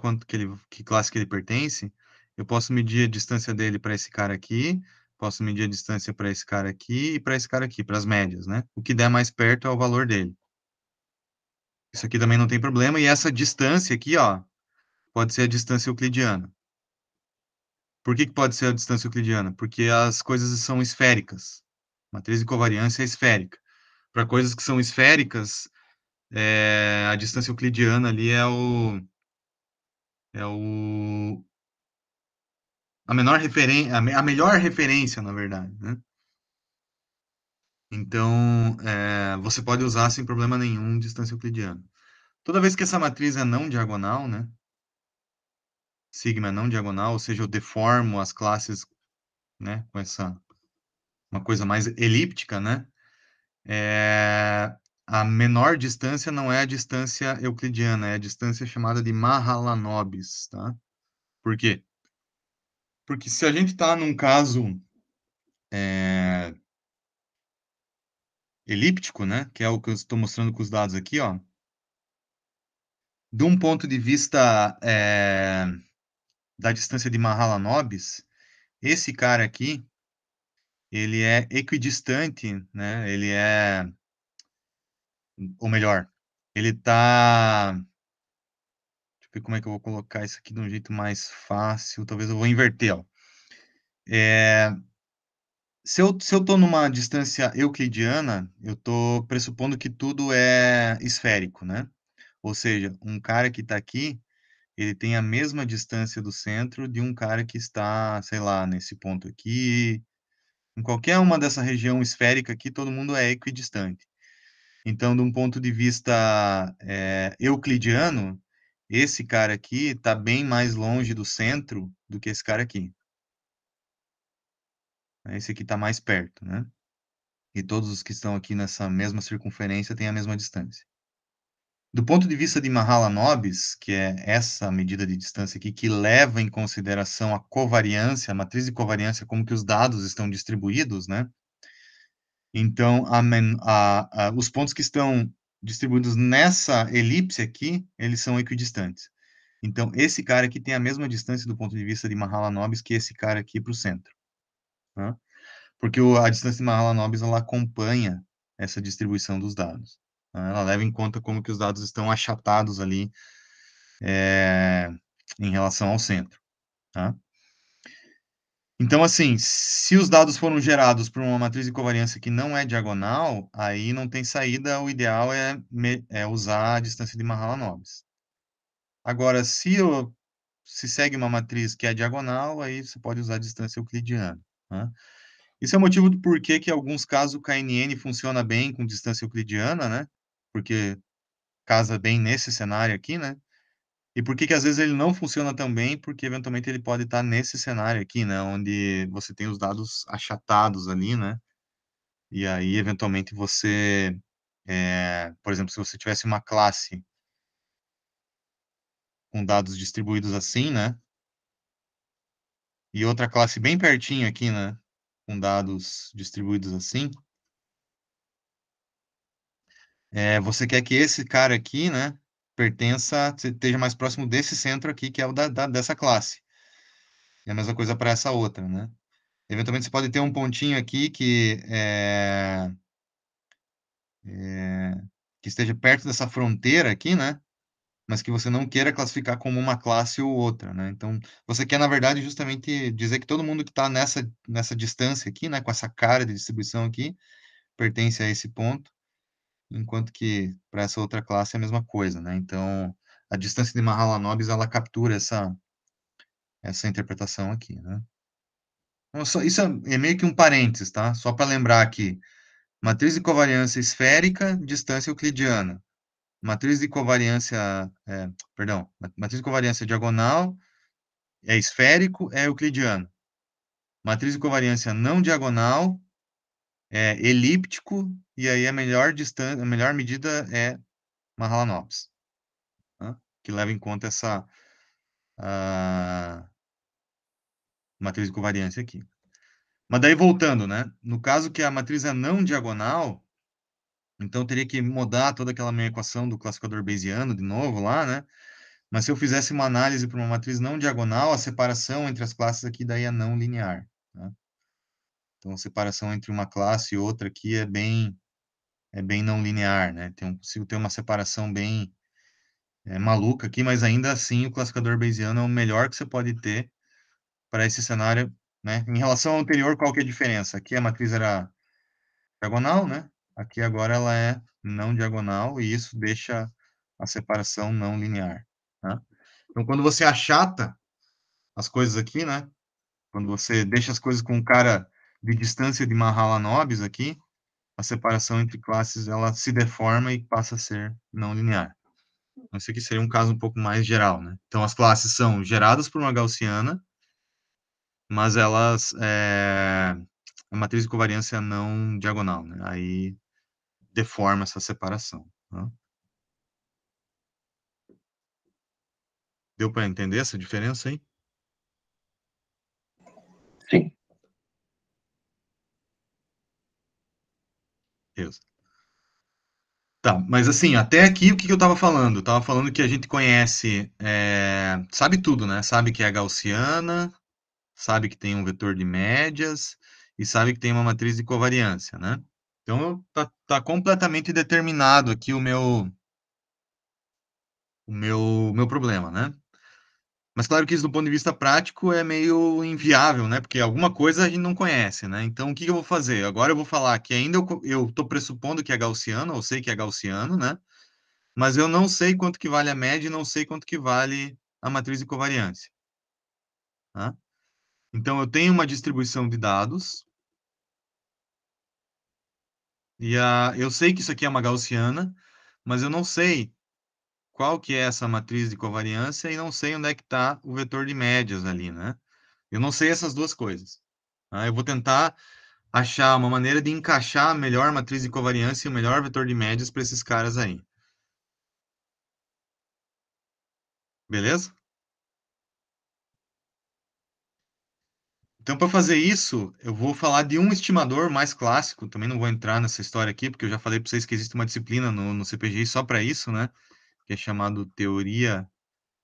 que classe que ele pertence, eu posso medir a distância dele para esse cara aqui, posso medir a distância para esse cara aqui e para esse cara aqui, para as médias, né? O que der mais perto é o valor dele. Isso aqui também não tem problema. E essa distância aqui, ó, pode ser a distância euclidiana. Por que que pode ser a distância euclidiana? Porque as coisas são esféricas. Matriz de covariância é esférica. Para coisas que são esféricas, a distância euclidiana ali é o a melhor referência, na verdade, né? Então, você pode usar sem problema nenhum distância euclidiana. Toda vez que essa matriz é não diagonal, né? Sigma é não diagonal, ou seja, eu deformo as classes, né? Com uma coisa mais elíptica, né? A menor distância não é a distância euclidiana, é a distância chamada de Mahalanobis, tá? Por quê? Porque se a gente está num caso é, elíptico, né? Que é o que eu estou mostrando com os dados aqui, ó. De um ponto de vista da distância de Mahalanobis, esse cara aqui, ele é equidistante, né? Ou melhor, ele está. Deixa eu ver como é que eu vou colocar isso aqui de um jeito mais fácil. Talvez eu vou inverter, ó. Se eu estou numa distância euclidiana, eu estou pressupondo que tudo é esférico, né? Ou seja, um cara que está aqui, ele tem a mesma distância do centro de um cara que está, sei lá, nesse ponto aqui, Em qualquer uma dessa região esférica aqui, todo mundo é equidistante. Então, de um ponto de vista euclidiano, esse cara aqui está bem mais longe do centro do que esse cara aqui. Esse aqui está mais perto, né? E todos os que estão aqui nessa mesma circunferência têm a mesma distância. Do ponto de vista de Mahalanobis, que é essa medida de distância aqui, que leva em consideração a covariância, a matriz de covariância, como que os dados estão distribuídos, né? Então, os pontos que estão distribuídos nessa elipse aqui, eles são equidistantes. Então, esse cara aqui tem a mesma distância do ponto de vista de Mahalanobis que esse cara aqui para o centro. Tá? Porque a distância de Mahalanobis, ela acompanha essa distribuição dos dados. Tá? Ela leva em conta como que os dados estão achatados ali em relação ao centro. Tá? Então, assim, se os dados foram gerados por uma matriz de covariância que não é diagonal, aí não tem saída, o ideal é usar a distância de Mahalanobis. Agora, se segue uma matriz que é diagonal, aí você pode usar a distância euclidiana. Né? Isso é o motivo do porquê que, em alguns casos, o KNN funciona bem com distância euclidiana, né? Porque casa bem nesse cenário aqui, né? E por que que às vezes ele não funciona tão bem? Porque eventualmente ele pode estar nesse cenário aqui, né? Onde você tem os dados achatados ali, né? E aí, eventualmente, por exemplo, se você tivesse uma classe com dados distribuídos assim, né? E outra classe bem pertinho aqui, né? Com dados distribuídos assim. Você quer que esse cara aqui, né? Esteja mais próximo desse centro aqui, que é o dessa classe. E a mesma coisa para essa outra, né? Eventualmente você pode ter um pontinho aqui que esteja perto dessa fronteira aqui, né? Mas que você não queira classificar como uma classe ou outra, né? Então, você quer, na verdade, justamente dizer que todo mundo que está nessa distância aqui, né? Com essa cara de distribuição aqui, pertence a esse ponto, enquanto que para essa outra classe é a mesma coisa, né? Então, a distância de Mahalanobis, ela captura essa interpretação aqui, né? Então, isso é meio que um parênteses, tá? Só para lembrar aqui. Matriz de covariância esférica, distância euclidiana. Matriz de covariância, matriz de covariância diagonal é esférico, é euclidiano. Matriz de covariância não diagonal é elíptico, e aí a melhor distância, a melhor medida é Mahalanobis, tá? Que leva em conta essa matriz de covariância aqui. Mas daí voltando, né? No caso que a matriz é não diagonal, então teria que mudar toda aquela minha equação do classificador Bayesiano de novo lá, né? Mas se eu fizesse uma análise para uma matriz não diagonal, a separação entre as classes aqui daí é não linear. Tá? Então, a separação entre uma classe e outra aqui é bem não linear, né? Consigo ter uma separação bem maluca aqui, mas ainda assim o classificador Bayesiano é o melhor que você pode ter para esse cenário, né? Em relação ao anterior, qual que é a diferença? Aqui a matriz era diagonal, né? Aqui agora ela é não diagonal e isso deixa a separação não linear, tá? Então, quando você achata as coisas aqui, né? Quando você deixa as coisas com um cara de distância de Mahalanobis aqui, a separação entre classes ela se deforma e passa a ser não linear. Então, esse aqui seria um caso um pouco mais geral, né? Então, as classes são geradas por uma gaussiana, mas elas a matriz de covariância não diagonal, né? Aí deforma essa separação. Tá? Deu para entender essa diferença aí? Sim. Isso. Tá, mas assim, até aqui o que eu estava falando? Eu estava falando que a gente conhece, sabe tudo, né? Sabe que é gaussiana, sabe que tem um vetor de médias e sabe que tem uma matriz de covariância, né? Então, tá completamente determinado aqui o meu problema, né? Mas claro que isso do ponto de vista prático é meio inviável, né? Porque alguma coisa a gente não conhece, né? Então, o que eu vou fazer? Agora eu vou falar que ainda eu estou pressupondo que é gaussiano, ou sei que é gaussiano, né? Mas eu não sei quanto que vale a média e não sei quanto que vale a matriz de covariância, tá? Então, eu tenho uma distribuição de dados, eu sei que isso aqui é uma gaussiana, mas eu não sei qual que é essa matriz de covariância e não sei onde é que está o vetor de médias ali, né? Eu não sei essas duas coisas. Tá? Eu vou tentar achar uma maneira de encaixar a melhor matriz de covariância e o melhor vetor de médias para esses caras aí. Beleza? Então, para fazer isso, eu vou falar de um estimador mais clássico. Também não vou entrar nessa história aqui, porque eu já falei para vocês que existe uma disciplina no CPGI só para isso, né? Que é chamado Teoria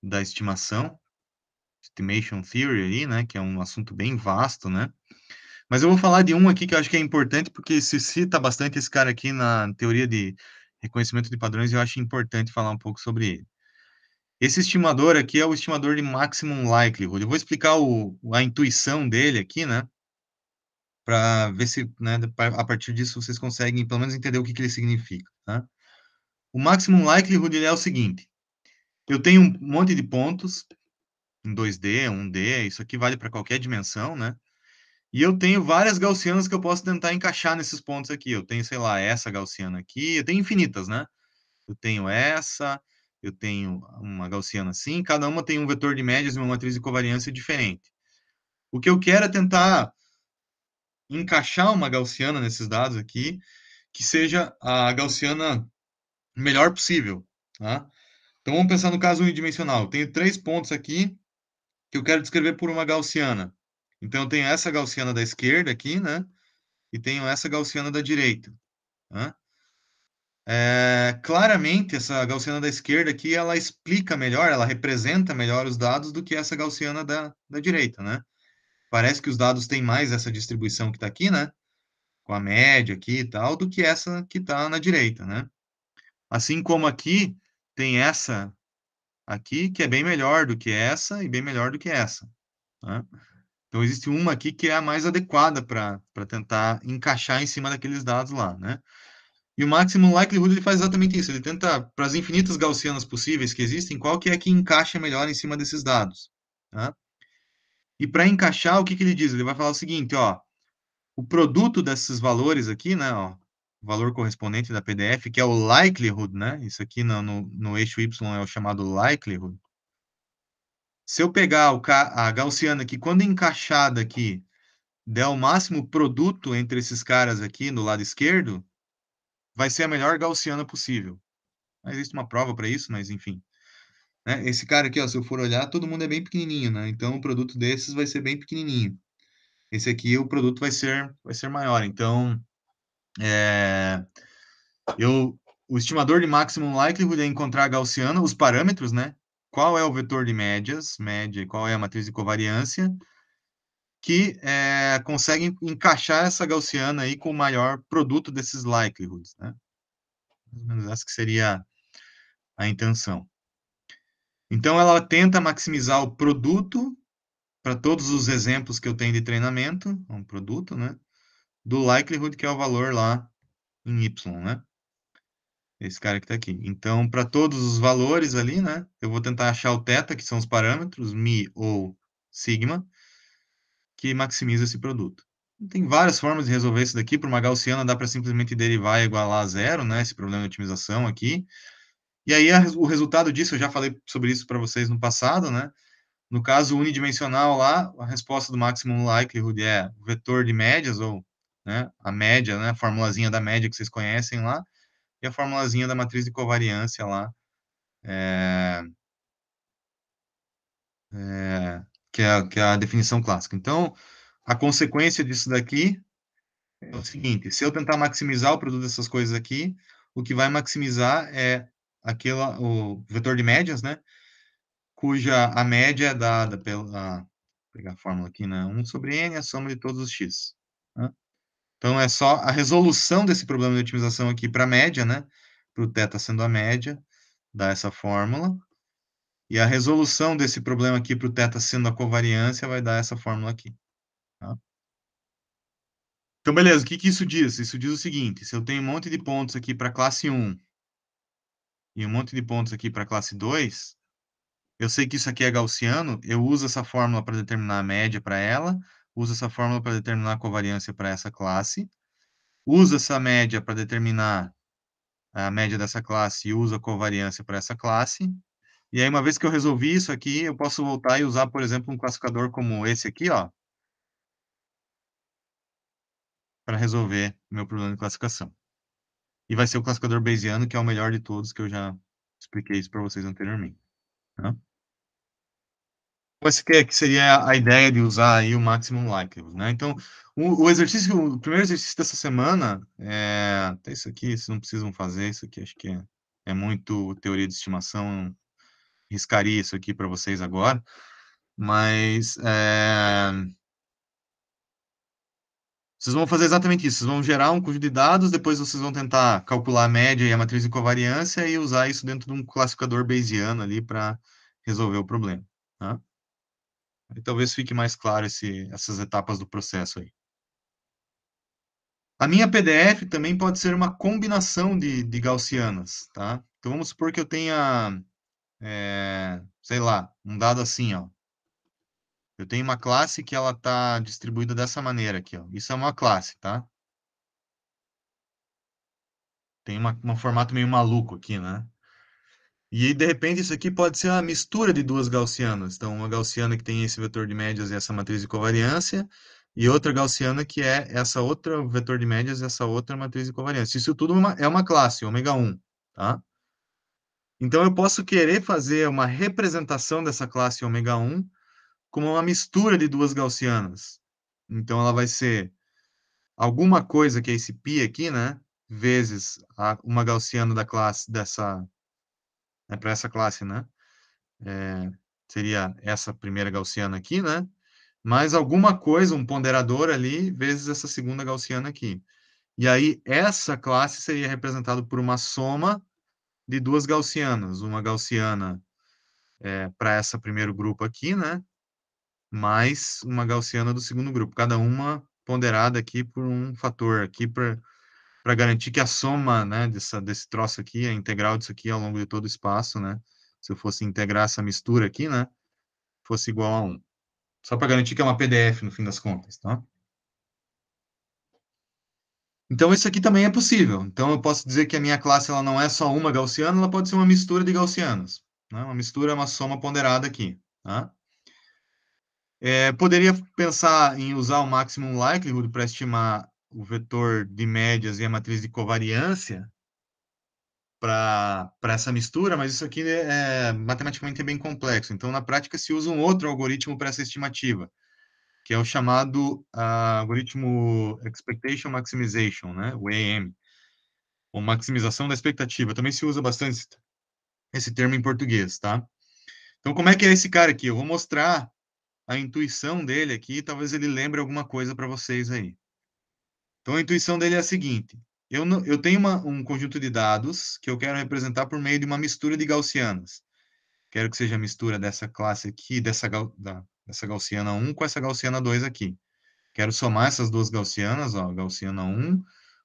da Estimação, Estimation Theory aí, né? Que é um assunto bem vasto, né? Mas eu vou falar de um aqui que eu acho que é importante, porque se cita bastante esse cara aqui na teoria de reconhecimento de padrões, e eu acho importante falar um pouco sobre ele. Esse estimador aqui é o estimador de maximum likelihood. Eu vou explicar a intuição dele aqui, né? Para ver se, né, a partir disso vocês conseguem pelo menos entender o que ele significa, tá? O maximum likelihood ele é o seguinte: eu tenho um monte de pontos em 2D, 1D, isso aqui vale para qualquer dimensão, né? E eu tenho várias gaussianas que eu posso tentar encaixar nesses pontos aqui. Eu tenho, sei lá, essa gaussiana aqui, eu tenho infinitas, né? Eu tenho essa, eu tenho uma gaussiana assim, cada uma tem um vetor de médias e uma matriz de covariância diferente. O que eu quero é tentar encaixar uma gaussiana nesses dados aqui, que seja a gaussiana melhor possível, tá? Então vamos pensar no caso unidimensional. Eu tenho 3 pontos aqui que eu quero descrever por uma gaussiana. Então eu tenho essa gaussiana da esquerda aqui, né? E tenho essa gaussiana da direita, né? Claramente, essa gaussiana da esquerda aqui, ela explica melhor, ela representa melhor os dados do que essa gaussiana da direita, né? Parece que os dados têm mais essa distribuição que está aqui, né? Com a média aqui e tal, do que essa que está na direita, né? Assim como aqui, tem essa aqui, que é bem melhor do que essa e bem melhor do que essa, né? Então, existe uma aqui que é a mais adequada para tentar encaixar em cima daqueles dados lá, né? E o maximum likelihood ele faz exatamente isso. Ele tenta, para as infinitas gaussianas possíveis que existem, qual que é que encaixa melhor em cima desses dados, tá? E para encaixar, o que ele diz? Ele vai falar o seguinte, ó, o produto desses valores aqui, né, ó, o valor correspondente da PDF, que é o likelihood, né? Isso aqui no eixo Y é o chamado likelihood. Se eu pegar a gaussiana aqui, quando encaixada aqui, der o máximo produto entre esses caras aqui no lado esquerdo, vai ser a melhor gaussiana possível. Não existe uma prova para isso, mas enfim. Né? Esse cara aqui, ó, se eu for olhar, todo mundo é bem pequenininho, né? Então o produto desses vai ser bem pequenininho. Esse aqui, o produto vai ser maior. Então, é, o estimador de maximum likelihood é encontrar a gaussiana, os parâmetros, né? Qual é o vetor de médias, média, qual é a matriz de covariância, que consegue encaixar essa gaussiana aí com o maior produto desses likelihoods, né? Mais ou menos essa que seria a intenção. Então, ela tenta maximizar o produto para todos os exemplos que eu tenho de treinamento, um produto, né? Do likelihood, que é o valor lá em Y, né? Esse cara que está aqui. Então, para todos os valores ali, né? Eu vou tentar achar o θ, que são os parâmetros, mi ou sigma, que maximiza esse produto. Tem várias formas de resolver isso daqui. Para uma gaussiana, dá para simplesmente derivar e igualar a zero, né? Esse problema de otimização aqui. E aí, o resultado disso, eu já falei sobre isso para vocês no passado, né? No caso unidimensional lá, a resposta do maximum likelihood é o vetor de médias, ou né, a média, né, a formulazinha da média que vocês conhecem lá, e a formulazinha da matriz de covariância lá, que é a definição clássica. Então, a consequência disso daqui é o seguinte: se eu tentar maximizar o produto dessas coisas aqui, o que vai maximizar é o vetor de médias, né, cuja a média é dada pela... Vou pegar a fórmula aqui, né? 1 sobre n é a soma de todos os x. Né? Então, é só a resolução desse problema de otimização aqui para a média, né? Para o θ sendo a média, dá essa fórmula. E a resolução desse problema aqui para o θ sendo a covariância vai dar essa fórmula aqui. Tá? Então, beleza, o que isso diz? Isso diz o seguinte: se eu tenho um monte de pontos aqui para classe 1 e um monte de pontos aqui para classe 2, eu sei que isso aqui é gaussiano, eu uso essa fórmula para determinar a média para ela, uso essa fórmula para determinar a covariância para essa classe, uso essa média para determinar a média dessa classe e uso a covariância para essa classe. E aí, uma vez que eu resolvi isso aqui, eu posso voltar e usar, por exemplo, um classificador como esse aqui, ó, para resolver o meu problema de classificação. E vai ser o classificador Bayesiano, que é o melhor de todos, que eu já expliquei isso para vocês anteriormente. Tá? Essa que seria a ideia de usar aí o maximum likelihood, né? Então, o primeiro exercício dessa semana, até isso aqui, vocês não precisam fazer, isso aqui acho que é muito teoria de estimação, riscaria isso aqui para vocês agora, mas vocês vão fazer exatamente isso, vocês vão gerar um conjunto de dados, depois vocês vão tentar calcular a média e a matriz de covariância e usar isso dentro de um classificador Bayesiano ali para resolver o problema, tá? E talvez fique mais claro essas etapas do processo aí. A minha PDF também pode ser uma combinação de gaussianas, tá? Então vamos supor que eu tenha, sei lá, um dado assim, ó. Eu tenho uma classe que ela está distribuída dessa maneira aqui, ó. Isso é uma classe, tá? Tem um formato meio maluco aqui, né? E de repente isso aqui pode ser uma mistura de duas gaussianas. Então, uma gaussiana que tem esse vetor de médias e essa matriz de covariância, e outra gaussiana que é essa outra vetor de médias e essa outra matriz de covariância. Isso tudo é uma classe, ômega 1, tá? Então, eu posso querer fazer uma representação dessa classe ômega 1 como uma mistura de duas gaussianas. Então, ela vai ser alguma coisa que é esse π aqui, né? Vezes uma gaussiana da classe dessa, para essa classe, né? Seria essa primeira gaussiana aqui, né? Mais alguma coisa, um ponderador ali, vezes essa segunda gaussiana aqui. E aí, essa classe seria representada por uma soma de duas gaussianas. Uma gaussiana para esse primeiro grupo aqui, né? Mais uma gaussiana do segundo grupo. Cada uma ponderada aqui por um fator aqui para garantir que a soma, né, desse troço aqui, a integral disso aqui ao longo de todo o espaço, né? Se eu fosse integrar essa mistura aqui, né? Fosse igual a 1. Só para garantir que é uma PDF no fim das contas, tá? Então, isso aqui também é possível. Então, eu posso dizer que a minha classe ela não é só uma gaussiana, ela pode ser uma mistura de gaussianos. Né? Uma mistura é uma soma ponderada aqui. Tá? Poderia pensar em usar o maximum likelihood para estimar o vetor de médias e a matriz de covariância para essa mistura, mas isso aqui matematicamente é bem complexo. Então, na prática, se usa um outro algoritmo para essa estimativa, que é o chamado algoritmo Expectation Maximization, né? O EM, ou maximização da expectativa. Também se usa bastante esse termo em português, tá? Então, como é que é esse cara aqui? Eu vou mostrar a intuição dele aqui, talvez ele lembre alguma coisa para vocês aí. Então, a intuição dele é a seguinte: eu tenho um conjunto de dados que eu quero representar por meio de uma mistura de gaussianas. Quero que seja a mistura dessa classe aqui, dessa gaussiana 1 com essa gaussiana 2 aqui. Quero somar essas duas gaussianas, ó, a gaussiana 1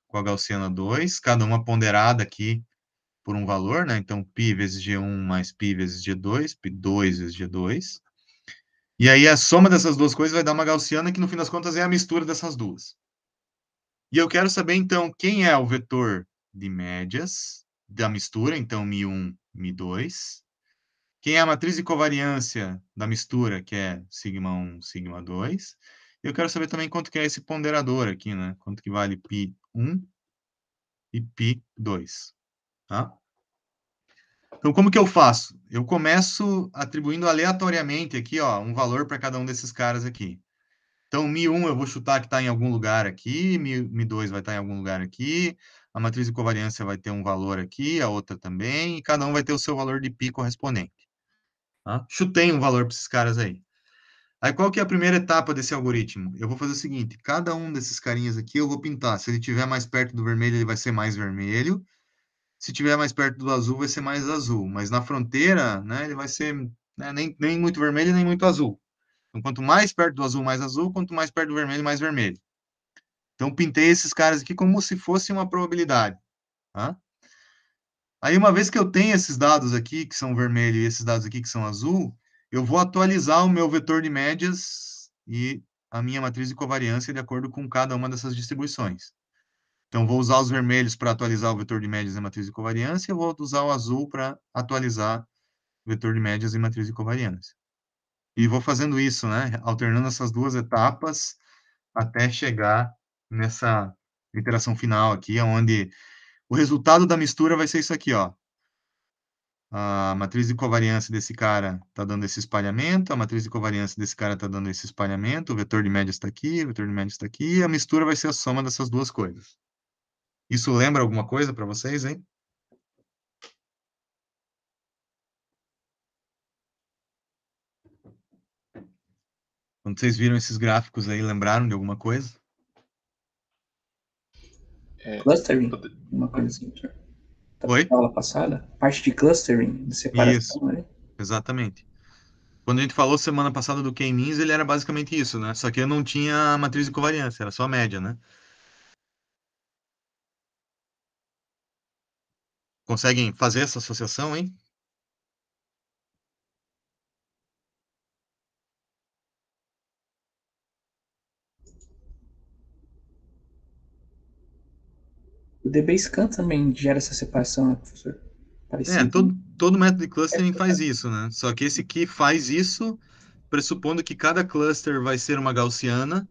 com a gaussiana 2, cada uma ponderada aqui por um valor, né? Então, π vezes G1 mais π vezes G2, π2 vezes G2. E aí, a soma dessas duas coisas vai dar uma gaussiana que, no fim das contas, é a mistura dessas duas. E eu quero saber, então, quem é o vetor de médias da mistura, então, μ1, μ2. Quem é a matriz de covariância da mistura, que é σ1, σ2. Eu quero saber também quanto que é esse ponderador aqui, né? Quanto que vale π1 e π2, tá? Então, como que eu faço? Eu começo atribuindo aleatoriamente aqui, ó, um valor para cada um desses caras aqui. Então, μ1 eu vou chutar que está em algum lugar aqui, μ2 vai estar em algum lugar aqui, a matriz de covariância vai ter um valor aqui, a outra também, e cada um vai ter o seu valor de π correspondente. Tá? Chutei um valor para esses caras aí. Aí, qual que é a primeira etapa desse algoritmo? Eu vou fazer o seguinte, cada um desses carinhas aqui eu vou pintar. Se ele estiver mais perto do vermelho, ele vai ser mais vermelho. Se estiver mais perto do azul, vai ser mais azul. Mas na fronteira, né, ele vai ser nem muito vermelho, nem muito azul. Então, quanto mais perto do azul, mais azul. Quanto mais perto do vermelho, mais vermelho. Então, pintei esses caras aqui como se fosse uma probabilidade. Tá? Aí, uma vez que eu tenho esses dados aqui, que são vermelho, e esses dados aqui, que são azul, eu vou atualizar o meu vetor de médias e a minha matriz de covariância de acordo com cada uma dessas distribuições. Então, vou usar os vermelhos para atualizar o vetor de médias e matriz de covariância, e vou usar o azul para atualizar o vetor de médias e matriz de covariância. E vou fazendo isso, né? Alternando essas duas etapas até chegar nessa iteração final aqui, onde o resultado da mistura vai ser isso aqui, ó. A matriz de covariância desse cara está dando esse espalhamento, a matriz de covariância desse cara está dando esse espalhamento, o vetor de médias está aqui, o vetor de médias está aqui, e a mistura vai ser a soma dessas duas coisas. Isso lembra alguma coisa para vocês, hein? Quando vocês viram esses gráficos aí, lembraram de alguma coisa? Clustering, uma coisa assim, professor. Oi? Da aula passada, parte de clustering, de Isso, separação, né? exatamente. Quando a gente falou semana passada do K-means, ele era basicamente isso, né? Só que eu não tinha a matriz de covariância, era só a média, né? Conseguem fazer essa associação, hein? O DBSCAN também gera essa separação, né, professor? É, Parecido. todo método de clustering faz isso, né? Só que esse aqui faz isso pressupondo que cada cluster vai ser uma gaussiana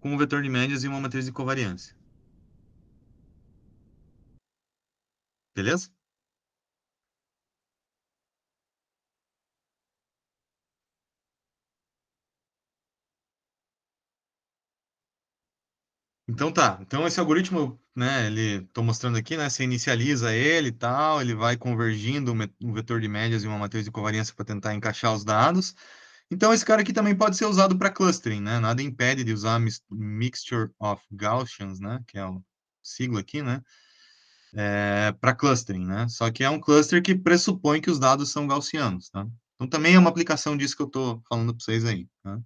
com um vetor de médias e uma matriz de covariância. Beleza? Então tá. Então esse algoritmo, né, ele tô mostrando aqui, né, você inicializa ele e tal, ele vai convergindo um vetor de médias e uma matriz de covariância para tentar encaixar os dados. Então esse cara aqui também pode ser usado para clustering, né? Nada impede de usar Mixture of Gaussians, né, que é o sigla aqui, né? Para clustering, né? Só que é um cluster que pressupõe que os dados são gaussianos, tá? Então também é uma aplicação disso que eu estou falando para vocês aí, tá?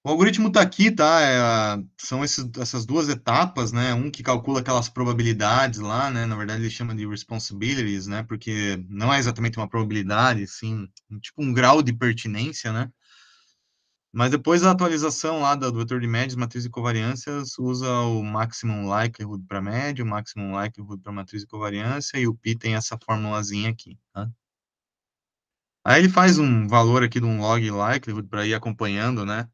O algoritmo está aqui, tá? São essas duas etapas, né? Um que calcula aquelas probabilidades lá, né? Na verdade, ele chama de responsibilities, né? Porque não é exatamente uma probabilidade, sim, tipo um grau de pertinência, né? Mas depois a atualização lá do vetor de médias, matriz de covariâncias, usa o maximum likelihood para média, o maximum likelihood para matriz de covariância, e o pi tem essa formulazinha aqui, tá? Aí ele faz um valor aqui de um log likelihood para ir acompanhando, né?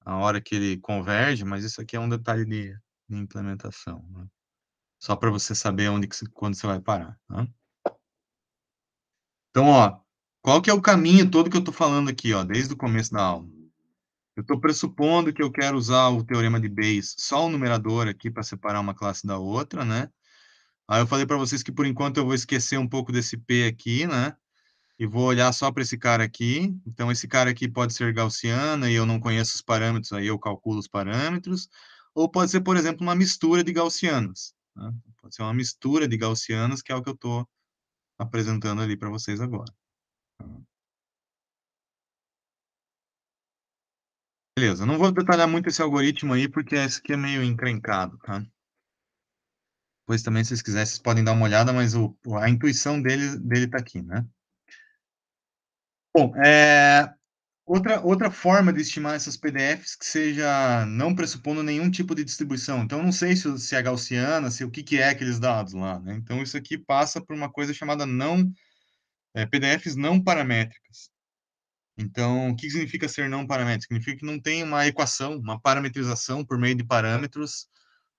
A hora que ele converge, mas isso aqui é um detalhe de implementação, né? Só para você saber quando você vai parar, tá? Então, ó, qual que é o caminho todo que eu estou falando aqui, ó, desde o começo da aula? Eu estou pressupondo que eu quero usar o teorema de Bayes, só o numerador aqui para separar uma classe da outra, né? Aí eu falei para vocês que por enquanto eu vou esquecer um pouco desse P aqui, né? E vou olhar só para esse cara aqui. Então esse cara aqui pode ser gaussiana e eu não conheço os parâmetros, aí eu calculo os parâmetros. Ou pode ser, por exemplo, uma mistura de gaussianos, né? Pode ser uma mistura de gaussianos, que é o que eu estou apresentando ali para vocês agora. Beleza, não vou detalhar muito esse algoritmo aí, porque esse aqui é meio encrencado, tá? Pois também, se vocês quiserem, vocês podem dar uma olhada, mas a intuição dele tá aqui, né? Bom, outra forma de estimar essas PDFs que seja não pressupondo nenhum tipo de distribuição. Então, eu não sei se é gaussiana, se o que é aqueles dados lá, né? Então, isso aqui passa por uma coisa chamada PDFs não paramétricas. Então, o que significa ser não paramétrico? Significa que não tem uma equação, uma parametrização por meio de parâmetros,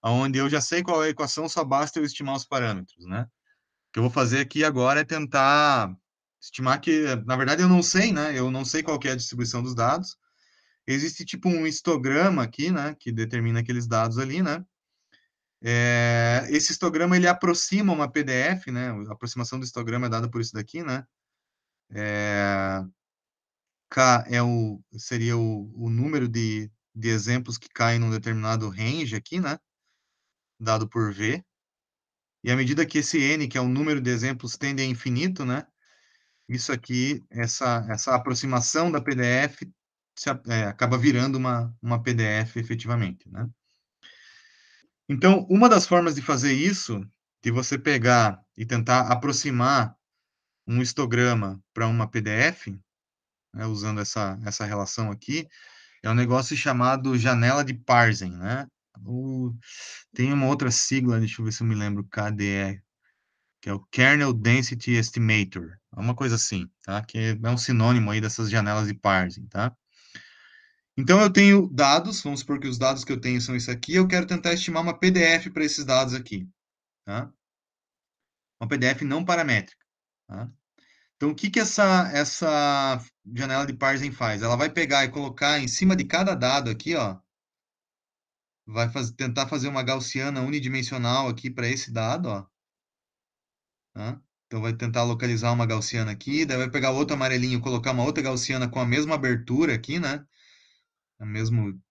onde eu já sei qual é a equação, só basta eu estimar os parâmetros, né? O que eu vou fazer aqui agora é tentar estimar que, na verdade, eu não sei, né? Eu não sei qual que é a distribuição dos dados. Existe tipo um histograma aqui, né? Que determina aqueles dados ali, né? Esse histograma, ele aproxima uma PDF, né? A aproximação do histograma é dada por isso daqui, né? K seria o número de exemplos que caem num determinado range aqui, né? Dado por V. E à medida que esse N, que é o número de exemplos, tende a infinito, né? Isso aqui, essa aproximação da PDF acaba virando uma PDF efetivamente, né? Então, uma das formas de fazer isso, de você pegar e tentar aproximar um histograma para uma PDF, né, usando essa relação aqui, é um negócio chamado janela de parsing, né? Tem uma outra sigla, deixa eu ver se eu me lembro, KDE, que é o Kernel Density Estimator, é uma coisa assim, tá? Que é um sinônimo aí dessas janelas de parsing, tá? Então eu tenho dados, vamos supor que os dados que eu tenho são isso aqui, eu quero tentar estimar uma PDF para esses dados aqui, tá? Uma PDF não paramétrica, tá? Então o que que essa janela de parsing faz? Ela vai pegar e colocar em cima de cada dado aqui, ó, vai tentar fazer uma gaussiana unidimensional aqui para esse dado, ó, tá? Então vai tentar localizar uma gaussiana aqui, daí vai pegar outro amarelinho, colocar uma outra gaussiana com a mesma abertura aqui, né? O mesmo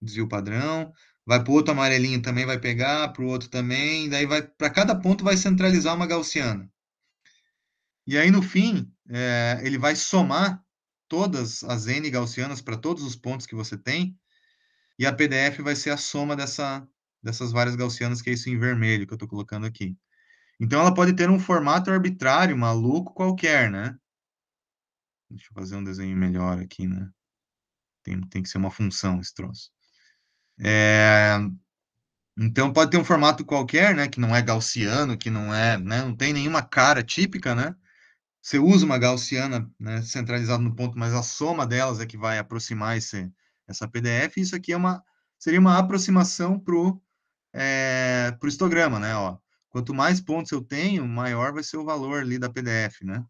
desvio padrão. Vai para o outro amarelinho também, vai pegar, para o outro também, daí vai para cada ponto vai centralizar uma gaussiana. E aí no fim, ele vai somar todas as n gaussianas para todos os pontos que você tem, e a PDF vai ser a soma dessas várias gaussianas, que é isso em vermelho que eu estou colocando aqui. Então ela pode ter um formato arbitrário, maluco qualquer, né? Deixa eu fazer um desenho melhor aqui, né? Tem que ser uma função esse troço. Então pode ter um formato qualquer, né? Que não é gaussiano, que não é, né? Não tem nenhuma cara típica, né? Você usa uma gaussiana, né, centralizada no ponto, mas a soma delas é que vai aproximar essa PDF. Isso aqui seria uma aproximação pro histograma, né? Ó, quanto mais pontos eu tenho, maior vai ser o valor ali da PDF, né?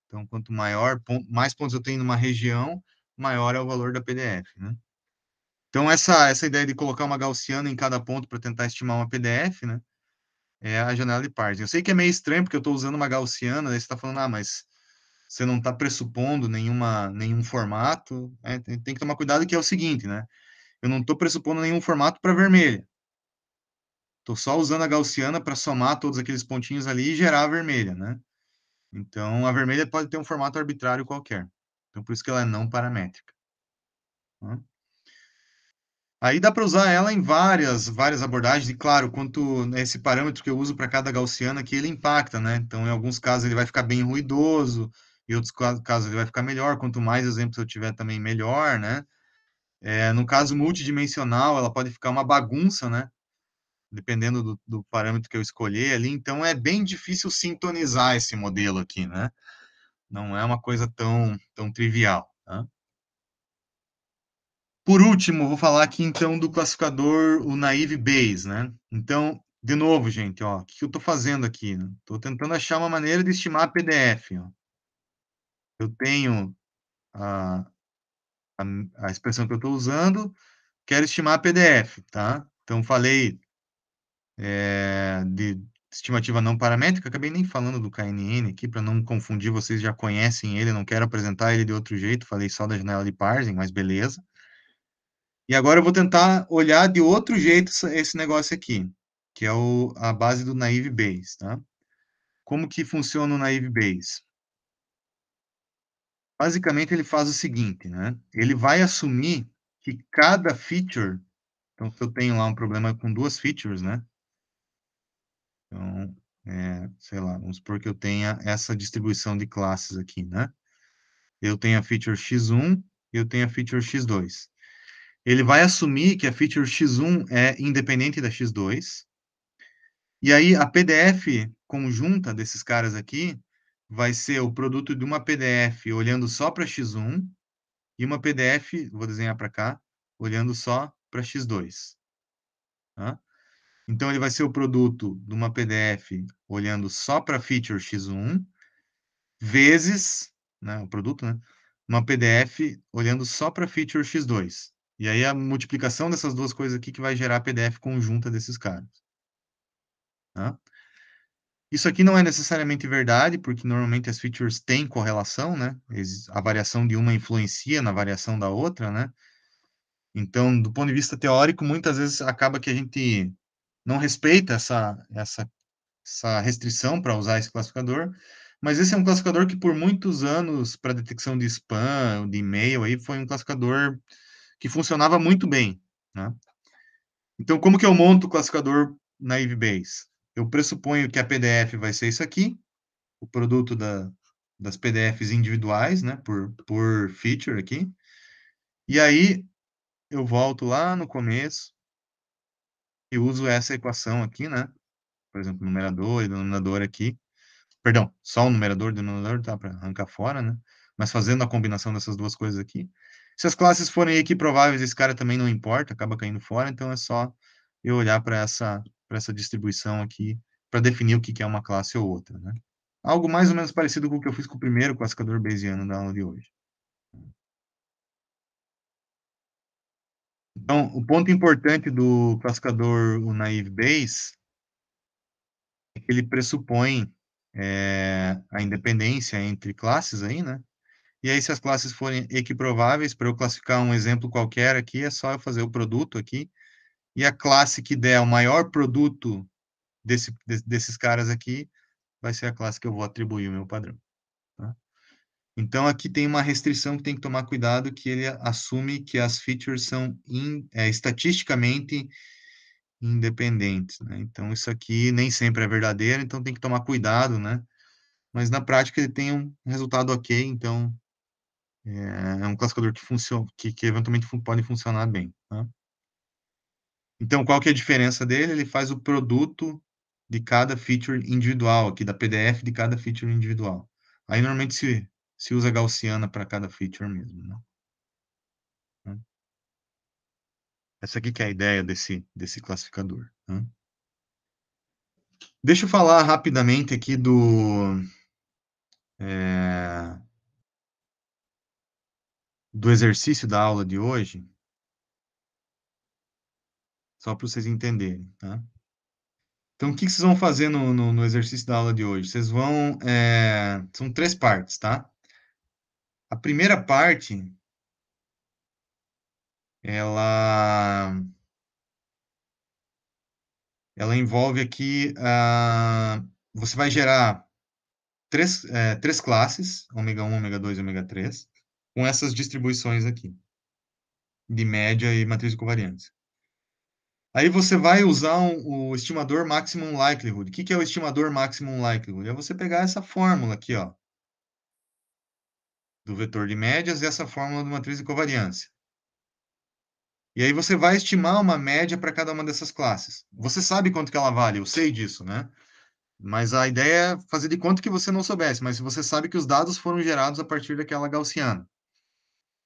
Então, quanto mais pontos eu tenho numa região, maior é o valor da PDF, né? Então, essa ideia de colocar uma gaussiana em cada ponto para tentar estimar uma PDF, né? É a janela de parsing. Eu sei que é meio estranho, porque eu estou usando uma gaussiana, daí você está falando, mas você não está pressupondo nenhum formato. Tem que tomar cuidado, que é o seguinte, né? Eu não estou pressupondo nenhum formato para vermelha. Estou só usando a gaussiana para somar todos aqueles pontinhos ali e gerar a vermelha, né? Então, a vermelha pode ter um formato arbitrário qualquer. Então, por isso que ela é não paramétrica. Tá? Aí dá para usar ela em várias abordagens, e claro, quanto esse parâmetro que eu uso para cada gaussiana aqui, ele impacta, né? Então, em alguns casos ele vai ficar bem ruidoso, em outros casos ele vai ficar melhor. Quanto mais exemplos eu tiver também, melhor, né? No caso multidimensional, ela pode ficar uma bagunça, né? Dependendo do parâmetro que eu escolher ali. Então, é bem difícil sintonizar esse modelo aqui, né? Não é uma coisa tão trivial, tá? Por último, vou falar aqui então do classificador, o Naive Bayes, né? Então, de novo, gente, ó, o que eu estou fazendo aqui? Estou tentando achar uma maneira de estimar a PDF. Ó. Eu tenho a, a, a expressão que eu estou usando, quero estimar a PDF, tá? Então, falei de estimativa não paramétrica, acabei nem falando do KNN aqui, para não confundir, vocês já conhecem ele, não quero apresentar ele de outro jeito, falei só da janela de parsing, mas beleza. E agora eu vou tentar olhar de outro jeito esse negócio aqui, que é a base do Naive Bayes, tá? Como que funciona o Naive Bayes? Basicamente, ele faz o seguinte, né? Ele vai assumir que cada feature, então se eu tenho lá um problema com duas features, né? Então, sei lá, vamos supor que eu tenha essa distribuição de classes aqui, né? Eu tenho a feature x1 e eu tenho a feature x2. Ele vai assumir que a feature x1 é independente da x2, e aí a PDF conjunta desses caras aqui vai ser o produto de uma PDF olhando só para x1 e uma PDF, vou desenhar para cá, olhando só para x2. Tá? Então ele vai ser o produto de uma PDF olhando só para feature x1 vezes, né, o produto, né, uma PDF olhando só para feature x2. E aí a multiplicação dessas duas coisas aqui que vai gerar a PDF conjunta desses caras. Tá? Isso aqui não é necessariamente verdade, porque normalmente as features têm correlação, né? A variação de uma influencia na variação da outra, né? Então, do ponto de vista teórico, muitas vezes acaba que a gente não respeita essa restrição para usar esse classificador, mas esse é um classificador que por muitos anos, para detecção de spam, de e-mail, aí, foi um classificador que funcionava muito bem, né? Então, como que eu monto o classificador Naive Bayes? Eu pressuponho que a PDF vai ser isso aqui, o produto das PDFs individuais, né, por feature aqui. E aí eu volto lá no começo e uso essa equação aqui, né? Por exemplo, numerador e denominador aqui. Perdão, só o numerador e o denominador, tá? Para arrancar fora, né? Mas fazendo a combinação dessas duas coisas aqui. Se as classes forem equiprováveis, esse cara também não importa, acaba caindo fora, então é só eu olhar para essa distribuição aqui para definir o que é uma classe ou outra, né? Algo mais ou menos parecido com o que eu fiz com o primeiro classificador Bayesiano da aula de hoje. Então, o ponto importante do classificador, o naive Bayes, é que ele pressupõe a independência entre classes aí, né? E aí, se as classes forem equiprováveis, para eu classificar um exemplo qualquer aqui, é só eu fazer o produto aqui, e a classe que der o maior produto desses caras aqui, vai ser a classe que eu vou atribuir o meu padrão. Tá? Então, aqui tem uma restrição que tem que tomar cuidado, que ele assume que as features são estatisticamente independentes, né? Então, isso aqui nem sempre é verdadeiro, então tem que tomar cuidado, né? Mas na prática ele tem um resultado ok, então é um classificador que funciona, que eventualmente pode funcionar bem, tá? Então, qual que é a diferença dele? Ele faz o produto de cada feature individual, aqui da PDF de cada feature individual. Aí, normalmente, se usa gaussiana para cada feature mesmo, né? Essa aqui que é a ideia desse classificador, né? Deixa eu falar rapidamente aqui do exercício da aula de hoje, só para vocês entenderem, tá? Então, o que vocês vão fazer no exercício da aula de hoje? Vocês vão... são 3 partes, tá? A primeira parte, ela, ela envolve aqui... você vai gerar três classes, ômega 1, ômega 2 e ômega 3, com essas distribuições aqui, de média e matriz de covariância. Aí você vai usar o estimador maximum likelihood. O que é o estimador maximum likelihood? É você pegar essa fórmula aqui, ó, do vetor de médias e essa fórmula do matriz de covariância. E aí você vai estimar uma média para cada uma dessas classes. Você sabe quanto que ela vale, eu sei disso, né? Mas a ideia é fazer de conta que você não soubesse, mas você sabe que os dados foram gerados a partir daquela gaussiana.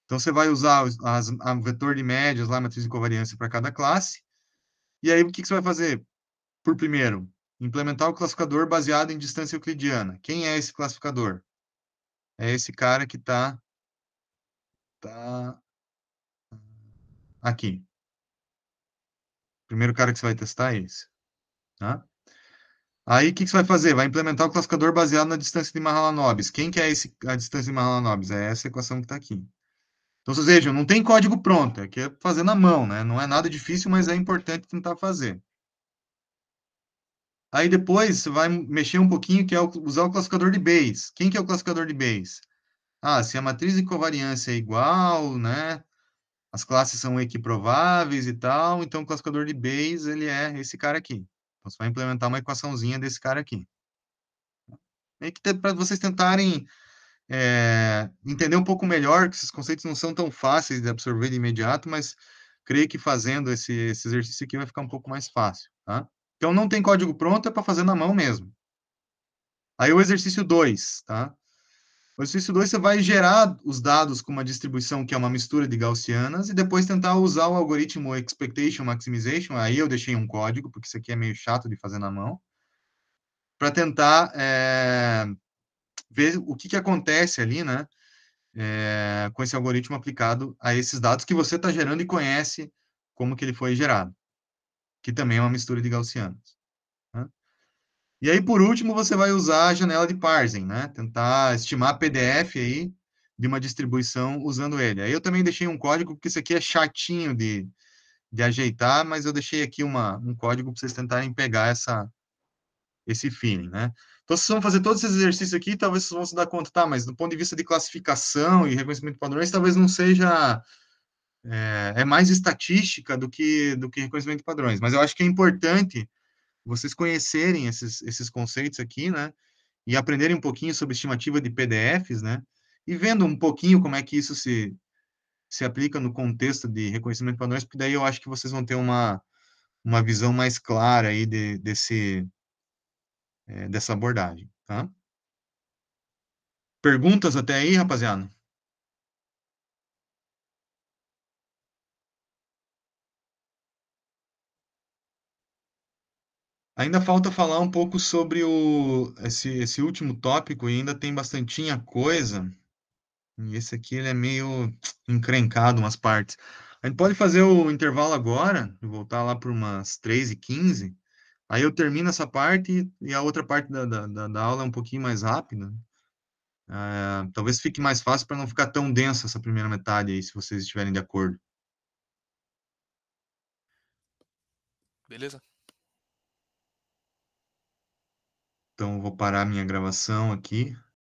Então você vai usar a vetor de médias, lá, a matriz de covariância para cada classe. E aí o que você vai fazer? Por primeiro, implementar o classificador baseado em distância euclidiana. Quem é esse classificador? É esse cara que tá aqui. O primeiro cara que você vai testar é esse, tá? Aí, o que você vai fazer? Vai implementar o classificador baseado na distância de Mahalanobis. Quem que é a distância de Mahalanobis? É essa equação que está aqui. Então, vocês vejam, não tem código pronto, é que é fazer na mão, né? Não é nada difícil, mas é importante tentar fazer. Aí depois você vai mexer um pouquinho, que é usar o classificador de Bayes. Quem que é o classificador de Bayes? Ah, se a matriz de covariância é igual, né? As classes são equiprováveis e tal, então o classificador de Bayes, ele é esse cara aqui. Então, você vai implementar uma equaçãozinha desse cara aqui. É que para vocês tentarem entender um pouco melhor, que esses conceitos não são tão fáceis de absorver de imediato, mas creio que fazendo esse exercício aqui vai ficar um pouco mais fácil, tá? Então, não tem código pronto, é para fazer na mão mesmo. Aí, o exercício 2, tá? O exercício 2, você vai gerar os dados com uma distribuição que é uma mistura de gaussianas e depois tentar usar o algoritmo Expectation Maximization. Aí eu deixei um código, porque isso aqui é meio chato de fazer na mão, para tentar ver o que acontece ali, né? Com esse algoritmo aplicado a esses dados que você está gerando e conhece como que ele foi gerado, que também é uma mistura de gaussianas, né? E aí, por último, você vai usar a janela de parsing, né? Tentar estimar PDF aí de uma distribuição usando ele. Aí eu também deixei um código, porque isso aqui é chatinho de ajeitar, mas eu deixei aqui um código para vocês tentarem pegar esse feeling, né? Então, vocês vão fazer todos esses exercícios aqui, talvez vocês vão se dar conta, tá, mas do ponto de vista de classificação e reconhecimento de padrões, talvez não seja... É mais estatística do que reconhecimento de padrões. Mas eu acho que é importante vocês conhecerem esses conceitos aqui, né? E aprenderem um pouquinho sobre estimativa de PDFs, né? E vendo um pouquinho como é que isso se aplica no contexto de reconhecimento de padrões, porque daí eu acho que vocês vão ter uma visão mais clara aí dessa abordagem, tá? Perguntas até aí, rapaziada? Ainda falta falar um pouco sobre esse último tópico, e ainda tem bastantinha coisa, e esse aqui ele é meio encrencado umas partes. A gente pode fazer o intervalo agora, e voltar lá por umas 3h15, aí eu termino essa parte e a outra parte da aula é um pouquinho mais rápida. Talvez fique mais fácil para não ficar tão densa essa primeira metade aí, se vocês estiverem de acordo. Beleza? Então, eu vou parar minha gravação aqui.